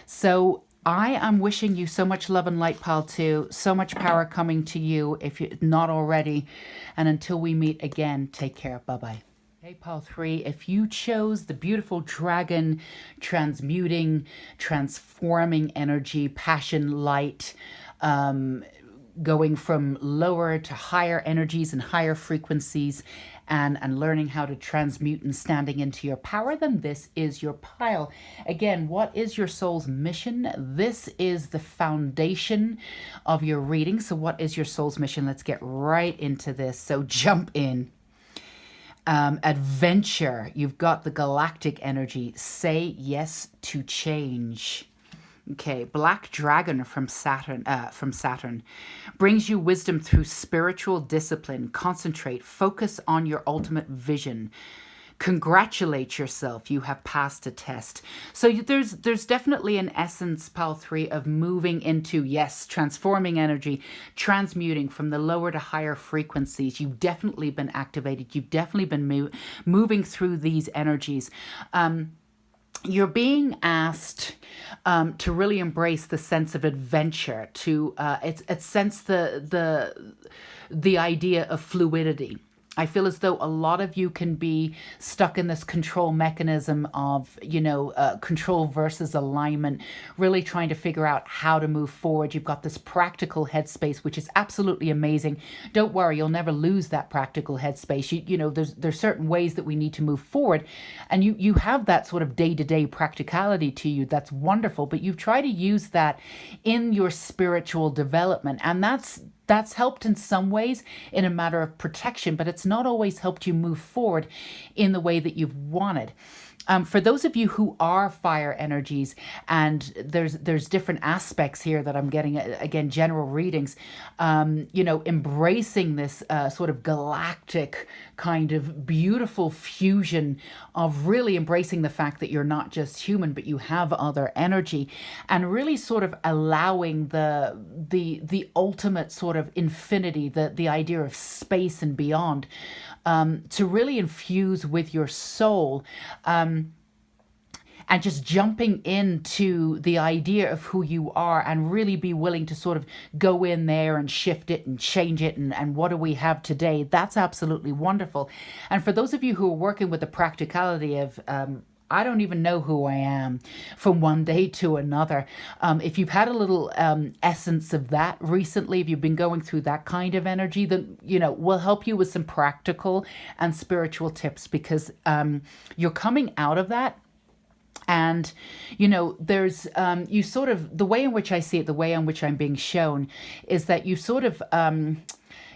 So I am wishing you so much love and light, pile 2. So much power coming to you if you're not already. And until we meet again, take care. Bye-bye. Okay, pile 3, if you chose the beautiful dragon, transmuting, transforming energy, passion, light, going from lower to higher energies and higher frequencies, and learning how to transmute and standing into your power, then this is your pile. Again, what is your soul's mission? This is the foundation of your reading. So what is your soul's mission? Let's get right into this. So jump in. Adventure, you've got the galactic energy. Say yes to change. Okay, black dragon from Saturn brings you wisdom through spiritual discipline. Concentrate, focus on your ultimate vision. Congratulate yourself, you have passed a test. So there's definitely an essence, pile 3, of moving into, yes, transforming energy, transmuting from the lower to higher frequencies. You've definitely been activated. You've definitely been moving through these energies. You're being asked to really embrace the sense of adventure, to it's sense the idea of fluidity. I feel as though a lot of you can be stuck in this control mechanism of, control versus alignment, really trying to figure out how to move forward. You've got this practical headspace, which is absolutely amazing. Don't worry, you'll never lose that practical headspace. There's certain ways that we need to move forward. And you have that sort of day-to-day practicality to you. That's wonderful. But you've tried to use that in your spiritual development. And that's helped in some ways in a matter of protection, but it's not always helped you move forward in the way that you've wanted. For those of you who are fire energies, and there's different aspects here that I'm getting, again, general readings, embracing this sort of galactic kind of beautiful fusion of really embracing the fact that you're not just human, but you have other energy, and really sort of allowing the ultimate sort of infinity, the idea of space and beyond, to really infuse with your soul, and just jumping into the idea of who you are, and really be willing to sort of go in there and shift it and change it, and what do we have today? That's absolutely wonderful. And for those of you who are working with the practicality of I don't even know who I am from one day to another. If you've had a little essence of that recently, if you've been going through that kind of energy, then, we'll help you with some practical and spiritual tips, because you're coming out of that. And, there's, you sort of, the way in which I see it, the way in which I'm being shown is that you sort of,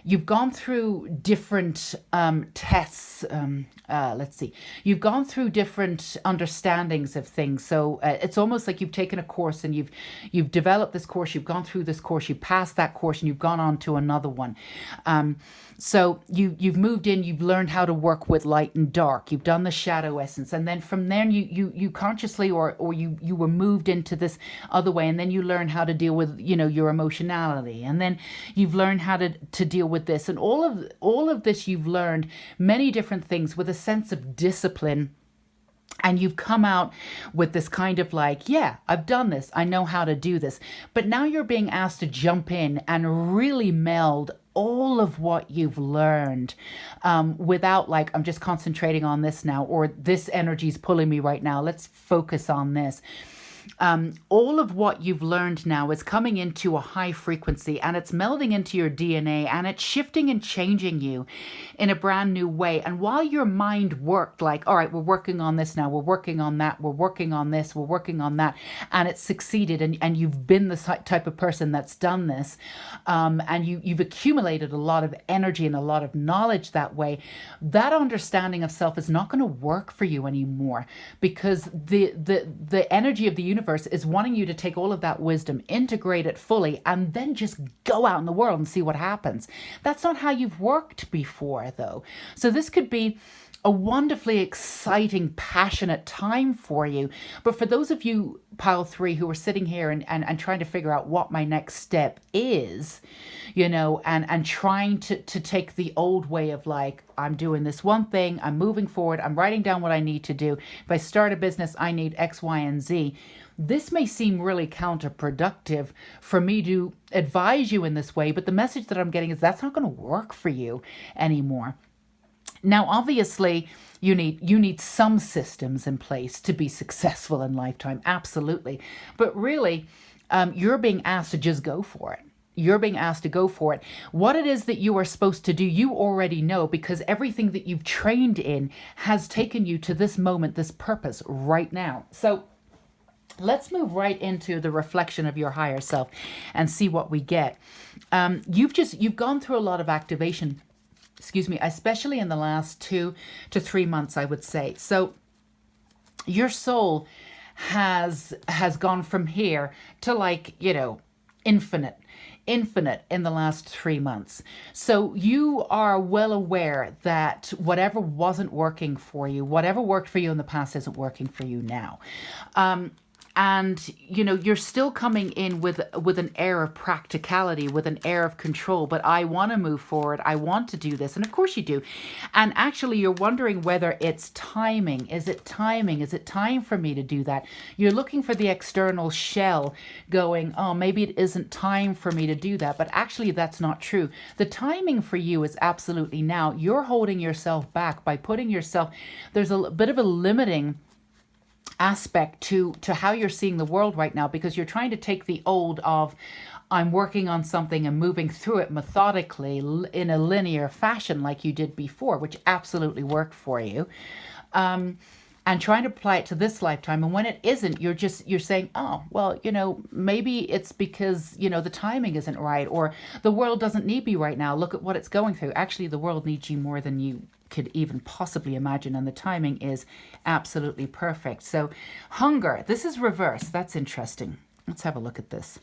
you've gone through different tests. Let's see. You've gone through different understandings of things. So it's almost like you've taken a course and you've developed this course. You've gone through this course. You've passed that course, and you've gone on to another one. So you've moved in. You've learned how to work with light and dark. You've done the shadow essence, and then from there you consciously or you were moved into this other way, and then you learn how to deal with your emotionality, and then you've learned how to deal with this, and all of this you've learned many different things with a sense of discipline. And you've come out with this kind of like, yeah, I've done this. I know how to do this. But now you're being asked to jump in and really meld all of what you've learned without like, I'm just concentrating on this now, or this energy is pulling me right now. Let's focus on this. all of what you've learned now is coming into a high frequency, and it's melding into your DNA, and it's shifting and changing you in a brand new way. And while your mind worked like, all right, we're working on this now, we're working on that, we're working on this, we're working on that, and it's succeeded, and you've been the type of person that's done this, and you've accumulated a lot of energy and a lot of knowledge that way, that understanding of self is not going to work for you anymore, because the energy of the universe is wanting you to take all of that wisdom, integrate it fully, and then just go out in the world and see what happens. That's not how you've worked before, though. So this could be a wonderfully exciting, passionate time for you. But for those of you, pile 3, who are sitting here and trying to figure out what my next step is, and trying to take the old way of like, I'm doing this one thing, I'm moving forward, I'm writing down what I need to do. If I start a business, I need X, Y, and Z. This may seem really counterproductive for me to advise you in this way, but the message that I'm getting is that's not going to work for you anymore. Now, obviously, you need some systems in place to be successful in lifetime, absolutely. But really, you're being asked to just go for it. You're being asked to go for it. What it is that you are supposed to do, you already know, because everything that you've trained in has taken you to this moment, this purpose right now. So let's move right into the reflection of your higher self and see what we get. You've gone through a lot of activation, especially in the last 2 to 3 months, I would say. So your soul has gone from here to like, infinite in the last 3 months. So you are well aware that whatever wasn't working for you, whatever worked for you in the past isn't working for you now. And, you're still coming in with an air of practicality, with an air of control. But I want to move forward. I want to do this. And of course you do. And actually, you're wondering whether it's timing. Is it timing? Is it time for me to do that? You're looking for the external shell going, oh, maybe it isn't time for me to do that. But actually, that's not true. The timing for you is absolutely now. You're holding yourself back by putting yourself, there's a bit of a limiting aspect to how you're seeing the world right now, because you're trying to take the old of I'm working on something and moving through it methodically in a linear fashion like you did before, which absolutely worked for you, and trying to apply it to this lifetime. And when it isn't, you're saying, oh, well, maybe it's because, the timing isn't right, or the world doesn't need me right now. Look at what it's going through. Actually, the world needs you more than you could even possibly imagine, and the timing is absolutely perfect. So hunger, this is reverse. That's interesting. Let's have a look at this.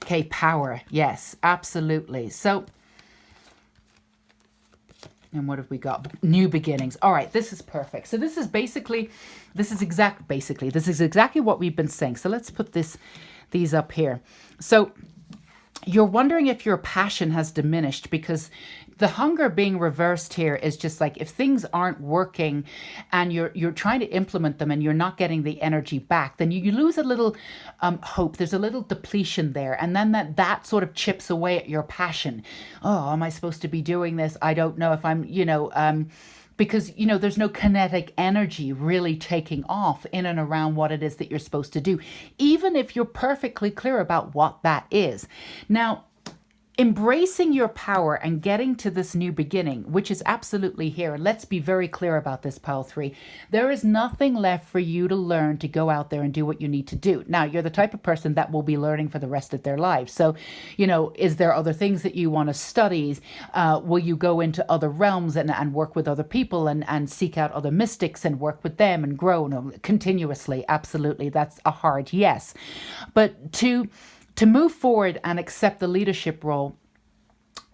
Okay, power. Yes, absolutely. So, and what have we got? New beginnings. All right, this is perfect. So this is exactly what we've been saying. So let's put these up here. So you're wondering if your passion has diminished, because the hunger being reversed here is just like if things aren't working and you're trying to implement them and you're not getting the energy back, then you lose a little hope. There's a little depletion there. And then that sort of chips away at your passion. Oh, am I supposed to be doing this? I don't know if I'm, because, there's no kinetic energy really taking off in and around what it is that you're supposed to do, even if you're perfectly clear about what that is. Now, embracing your power and getting to this new beginning, which is absolutely here. And let's be very clear about this, pile 3. There is nothing left for you to learn to go out there and do what you need to do. Now, you're the type of person that will be learning for the rest of their lives. So, is there other things that you want to study? Will you go into other realms and work with other people and seek out other mystics and work with them and grow continuously? Absolutely. That's a hard yes. But to move forward and accept the leadership role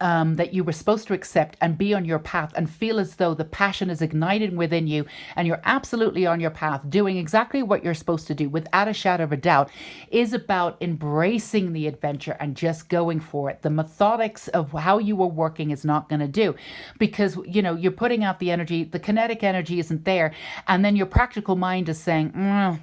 that you were supposed to accept and be on your path and feel as though the passion is igniting within you and you're absolutely on your path, doing exactly what you're supposed to do without a shadow of a doubt, is about embracing the adventure and just going for it. The methodics of how you were working is not going to do, because, you're putting out the energy, the kinetic energy isn't there, and then your practical mind is saying,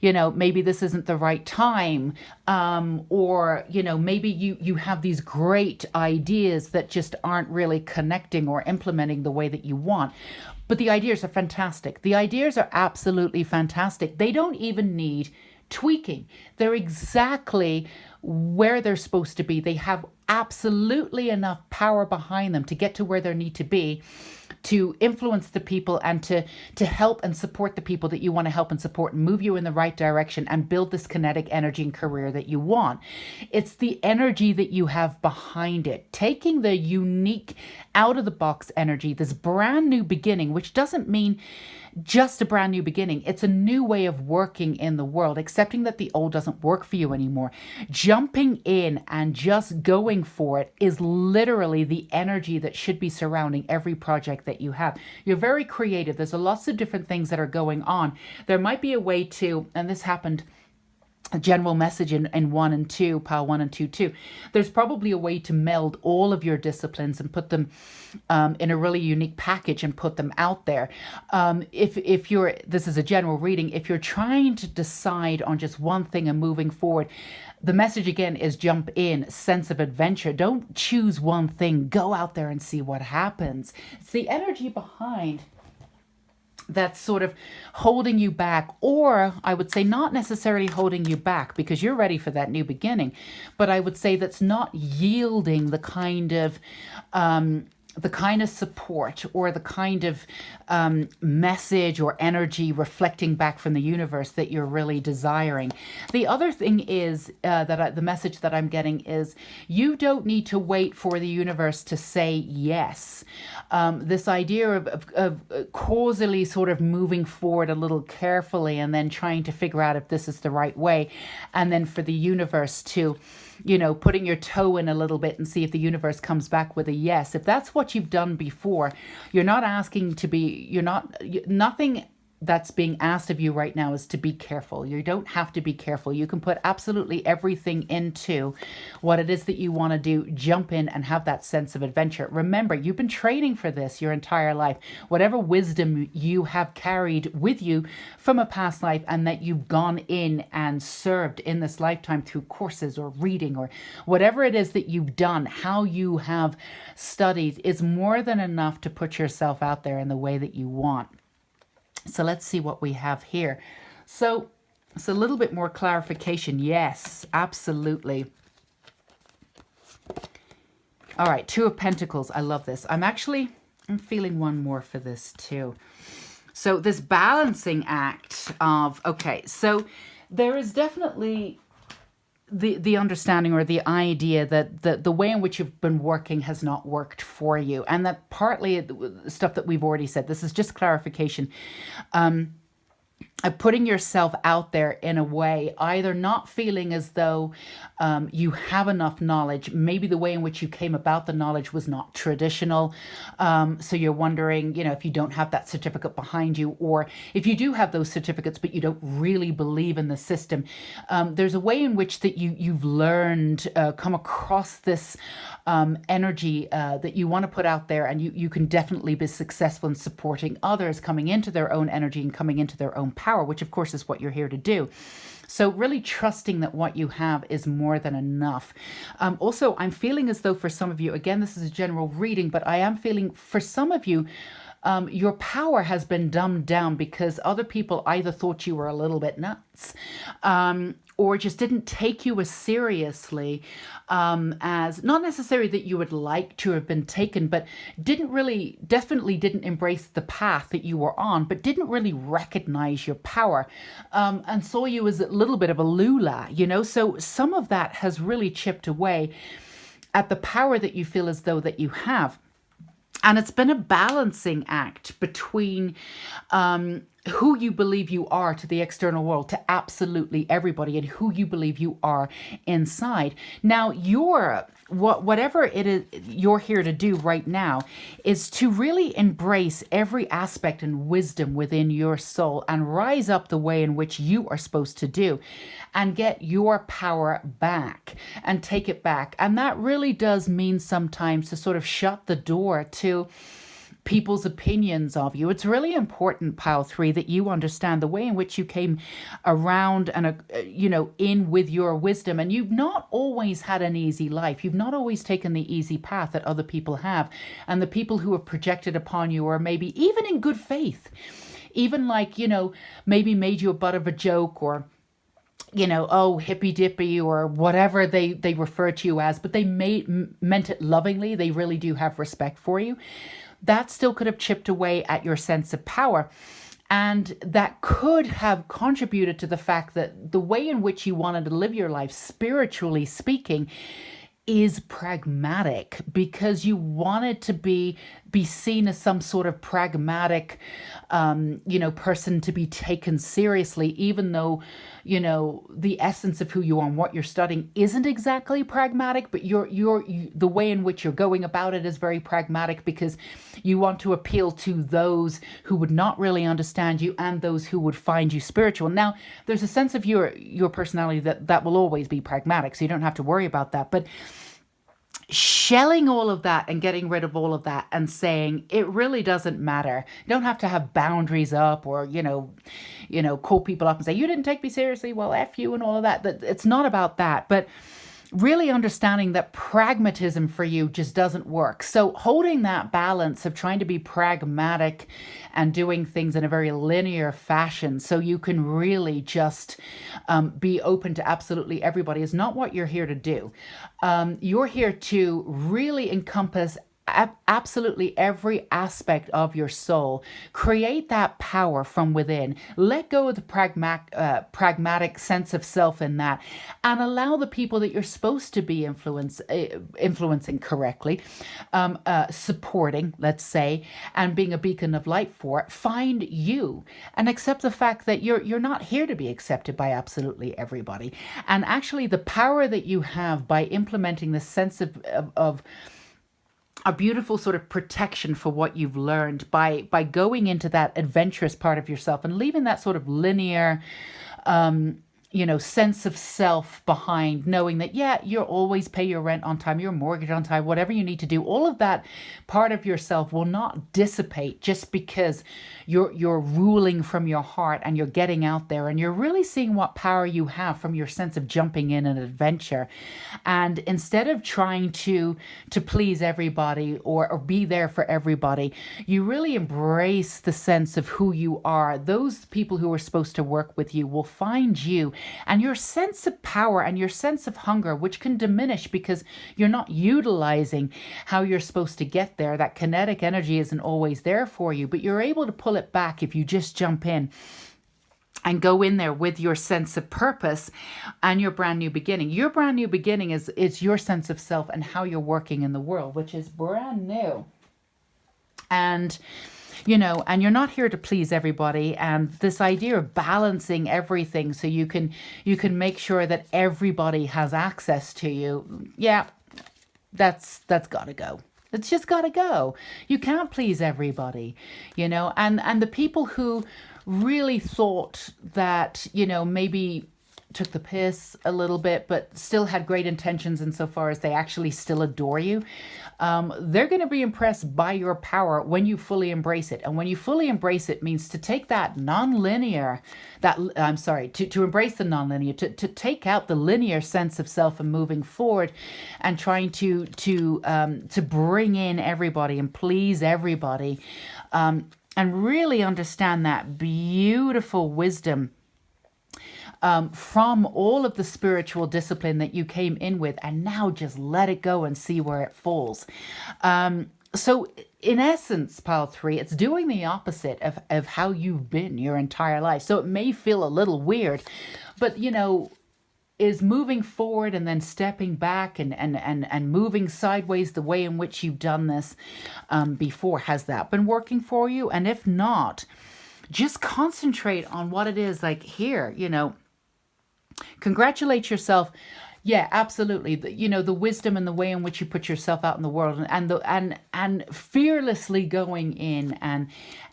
maybe this isn't the right time, or, maybe you have these great ideas that just aren't really connecting or implementing the way that you want. But the ideas are fantastic. The ideas are absolutely fantastic. They don't even need tweaking. They're exactly where they're supposed to be. They have absolutely enough power behind them to get to where they need to be, to influence the people and to help and support the people that you want to help and support and move you in the right direction and build this kinetic energy and career that you want. It's the energy that you have behind it, taking the unique out of the box energy, this brand new beginning, which doesn't mean just a brand new beginning. It's a new way of working in the world, accepting that the old doesn't work for you anymore. Jumping in and just going for it is literally the energy that should be surrounding every project that you have. You're very creative. There's lots of different things that are going on. There might be a way to, and this happened, a general message in 1 and 2, pile 1 and 2 too. There's probably a way to meld all of your disciplines and put them in a really unique package and put them out there. If you're, this is a general reading, if you're trying to decide on just one thing and moving forward, the message again is jump in, sense of adventure. Don't choose one thing, go out there and see what happens. It's the energy behind that's sort of holding you back, or I would say not necessarily holding you back because you're ready for that new beginning, but I would say that's not yielding the kind of support or the kind of message or energy reflecting back from the universe that you're really desiring. The other thing is the message that I'm getting is you don't need to wait for the universe to say yes. This idea of causally sort of moving forward a little carefully and then trying to figure out if this is the right way, and then for the universe to, putting your toe in a little bit and see if the universe comes back with a yes. If that's what you've done before, you're not asking to be, nothing that's being asked of you right now is to be careful. You don't have to be careful. You can put absolutely everything into what it is that you want to do, jump in and have that sense of adventure. Remember, you've been training for this your entire life. Whatever wisdom you have carried with you from a past life and that you've gone in and served in this lifetime through courses or reading or whatever it is that you've done, how you have studied is more than enough to put yourself out there in the way that you want. So let's see what we have here. So it's a little bit more clarification. Yes, absolutely. All right, 2 of Pentacles. I love this. I'm feeling one more for this too. So this balancing act of, okay, so there is definitely the understanding or the idea that the way in which you've been working has not worked for you, and that partly the stuff that we've already said, this is just clarification, putting yourself out there in a way, either not feeling as though you have enough knowledge, maybe the way in which you came about the knowledge was not traditional, so you're wondering, if you don't have that certificate behind you, or if you do have those certificates but you don't really believe in the system, there's a way in which that you've learned, come across this energy that you want to put out there, and you can definitely be successful in supporting others coming into their own energy and coming into their own power, which of course is what you're here to do. So really trusting that what you have is more than enough. Also, I'm feeling as though for some of you, again, this is a general reading, but I am feeling for some of you, your power has been dumbed down because other people either thought you were a little bit nuts, or just didn't take you as seriously as, not necessarily that you would like to have been taken, but definitely didn't embrace the path that you were on, but didn't really recognize your power, and saw you as a little bit of a lula, so some of that has really chipped away at the power that you feel as though that you have. And it's been a balancing act between who you believe you are to the external world, to absolutely everybody, and who you believe you are inside. Now, whatever it is you're here to do right now is to really embrace every aspect and wisdom within your soul and rise up the way in which you are supposed to do and get your power back and take it back. And that really does mean sometimes to sort of shut the door to people's opinions of you. It's really important, pile 3, that you understand the way in which you came around and, in with your wisdom. And you've not always had an easy life. You've not always taken the easy path that other people have. And the people who have projected upon you, or maybe even in good faith, even like, maybe made you a butt of a joke, or oh, hippy dippy, or whatever they refer to you as, but they meant it lovingly. They really do have respect for you. That still could have chipped away at your sense of power. And that could have contributed to the fact that the way in which you wanted to live your life, spiritually speaking, is pragmatic, because you wanted to be seen as some sort of pragmatic, person to be taken seriously, even though, the essence of who you are and what you're studying isn't exactly pragmatic, but the way in which you're going about it is very pragmatic, because you want to appeal to those who would not really understand you and those who would find you spiritual. Now, there's a sense of your personality that will always be pragmatic, so you don't have to worry about that. But shelling all of that and getting rid of all of that and saying it really doesn't matter. You don't have to have boundaries up, or, call people up and say, you didn't take me seriously, well, F you, and all of that. It's not about that. But really understanding that pragmatism for you just doesn't work. So holding that balance of trying to be pragmatic and doing things in a very linear fashion so you can really just be open to absolutely everybody is not what you're here to do. You're here to really encompass absolutely every aspect of your soul. Create that power from within. Let go of the pragmatic sense of self in that, and allow the people that you're supposed to be influencing correctly, supporting, let's say, and being a beacon of light for, find you, and accept the fact that you're not here to be accepted by absolutely everybody. And actually, the power that you have by implementing the sense of a beautiful sort of protection for what you've learned by going into that adventurous part of yourself and leaving that sort of linear, sense of self behind, knowing that, you'll always pay your rent on time, your mortgage on time, whatever you need to do. All of that part of yourself will not dissipate just because you're ruling from your heart and you're getting out there and you're really seeing what power you have from your sense of jumping in an adventure. And instead of trying to please everybody or be there for everybody, you really embrace the sense of who you are. Those people who are supposed to work with you will find you, and your sense of power and your sense of hunger, which can diminish because you're not utilizing how you're supposed to get there. That kinetic energy isn't always there for you, but you're able to pull it back if you just jump in and go in there with your sense of purpose and your brand new beginning. Your brand new beginning is your sense of self and how you're working in the world, which is brand new. And and you're not here to please everybody. And this idea of balancing everything so you can make sure that everybody has access to you. Yeah, that's gotta go. It's just gotta go. You can't please everybody, and the people who really thought that, maybe took the piss a little bit, but still had great intentions insofar as they actually still adore you. They're going to be impressed by your power when you fully embrace it. And when you fully embrace it means to take that to embrace the nonlinear, to take out the linear sense of self and moving forward and trying to bring in everybody and please everybody, and really understand that beautiful wisdom from all of the spiritual discipline that you came in with, and now just let it go and see where it falls. So in essence, pile 3, it's doing the opposite of how you've been your entire life. So it may feel a little weird, but is moving forward and then stepping back and moving sideways the way in which you've done this before. Has that been working for you? And if not, just concentrate on what it is like here, congratulate yourself. Yeah, absolutely. The wisdom and the way in which you put yourself out in the world, and fearlessly going in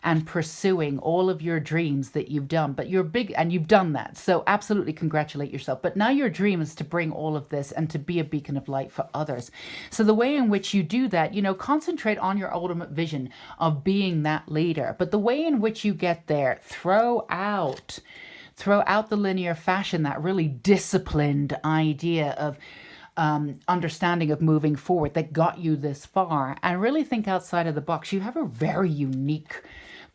and pursuing all of your dreams that you've done. But you're big and you've done that. So absolutely congratulate yourself. But now your dream is to bring all of this and to be a beacon of light for others. So the way in which you do that, concentrate on your ultimate vision of being that leader. But the way in which you get there, throw out the linear fashion, that really disciplined idea of understanding of moving forward that got you this far, and really think outside of the box. You have a very unique,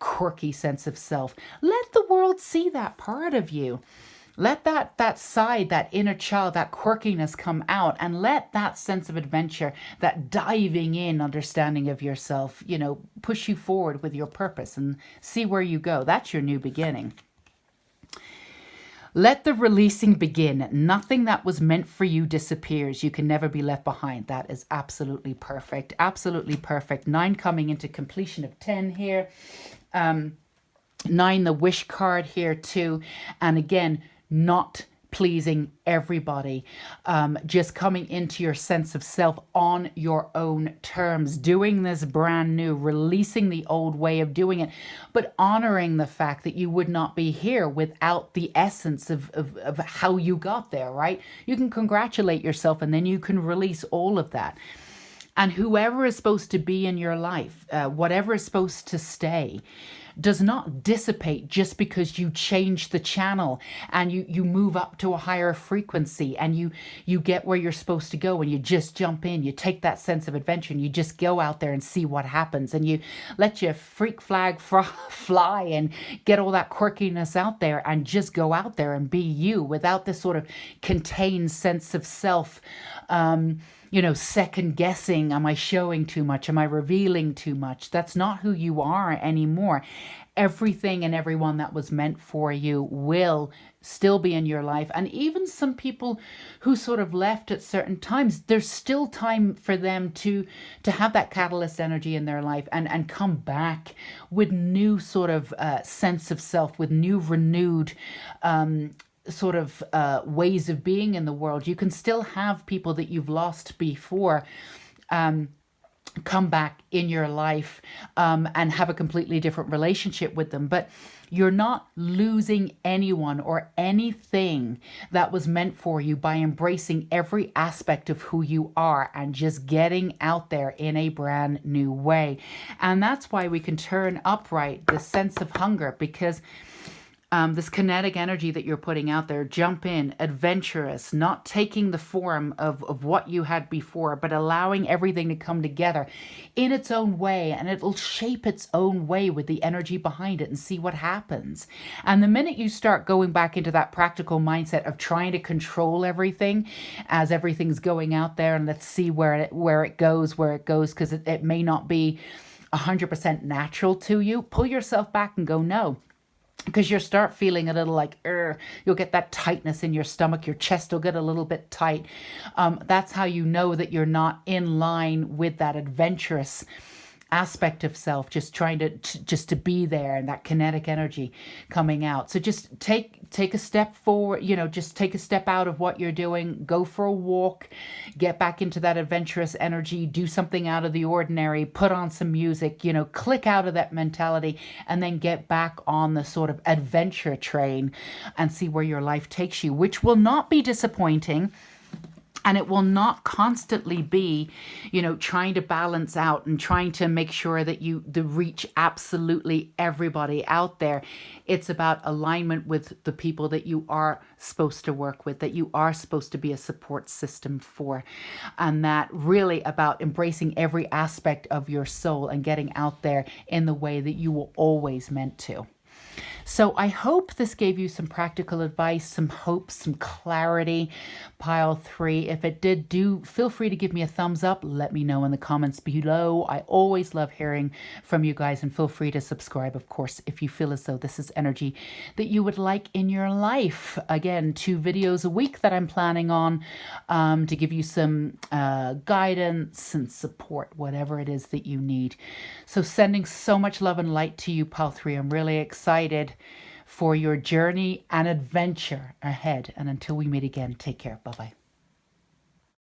quirky sense of self. Let the world see that part of you. Let that side, that inner child, that quirkiness come out, and let that sense of adventure, that diving in understanding of yourself, push you forward with your purpose and see where you go. That's your new beginning. Let the releasing begin. Nothing that was meant for you disappears. You can never be left behind. That is absolutely perfect. Absolutely perfect. 9 coming into completion of 10 here. 9, the wish card here too. And again, not pleasing everybody, just coming into your sense of self on your own terms, doing this brand new, releasing the old way of doing it, but honoring the fact that you would not be here without the essence of how you got there, right? You can congratulate yourself, and then you can release all of that. And whoever is supposed to be in your life, whatever is supposed to stay, does not dissipate just because you change the channel and you move up to a higher frequency and you get where you're supposed to go, and you just jump in. You take that sense of adventure and you just go out there and see what happens, and you let your freak flag fly and get all that quirkiness out there and just go out there and be you without this sort of contained sense of self. Second guessing, am I showing too much? Am I revealing too much? That's not who you are anymore. Everything and everyone that was meant for you will still be in your life. And even some people who sort of left at certain times, there's still time for them to have that catalyst energy in their life and come back with new sort of sense of self, with new renewed sort of ways of being in the world. You can still have people that you've lost before come back in your life and have a completely different relationship with them. But you're not losing anyone or anything that was meant for you by embracing every aspect of who you are and just getting out there in a brand new way. And that's why we can turn upright the sense of hunger, because this kinetic energy that you're putting out there, jump in, adventurous, not taking the form of what you had before, but allowing everything to come together in its own way, and it'll shape its own way with the energy behind it, and see what happens. And the minute you start going back into that practical mindset of trying to control everything as everything's going out there, and let's see where it goes, because it may not be 100% natural to you, pull yourself back and go, no. Because you'll start feeling a little like, you'll get that tightness in your stomach, your chest will get a little bit tight. That's how you know that you're not in line with that adventurous aspect of self, just trying to be there, and that kinetic energy coming out. So just take a step forward, just take a step out of what you're doing, go for a walk, get back into that adventurous energy, do something out of the ordinary, put on some music, click out of that mentality, and then get back on the sort of adventure train and see where your life takes you, which will not be disappointing. And it will not constantly be, trying to balance out and trying to make sure that you reach absolutely everybody out there. It's about alignment with the people that you are supposed to work with, that you are supposed to be a support system for. And that really about embracing every aspect of your soul and getting out there in the way that you were always meant to. So I hope this gave you some practical advice, some hope, some clarity, pile 3. If it did, feel free to give me a thumbs up. Let me know in the comments below. I always love hearing from you guys, and feel free to subscribe, of course, if you feel as though this is energy that you would like in your life. Again, 2 videos a week that I'm planning on to give you some guidance and support, whatever it is that you need. So sending so much love and light to you, pile 3. I'm really excited for your journey and adventure ahead. And until we meet again, take care. Bye-bye.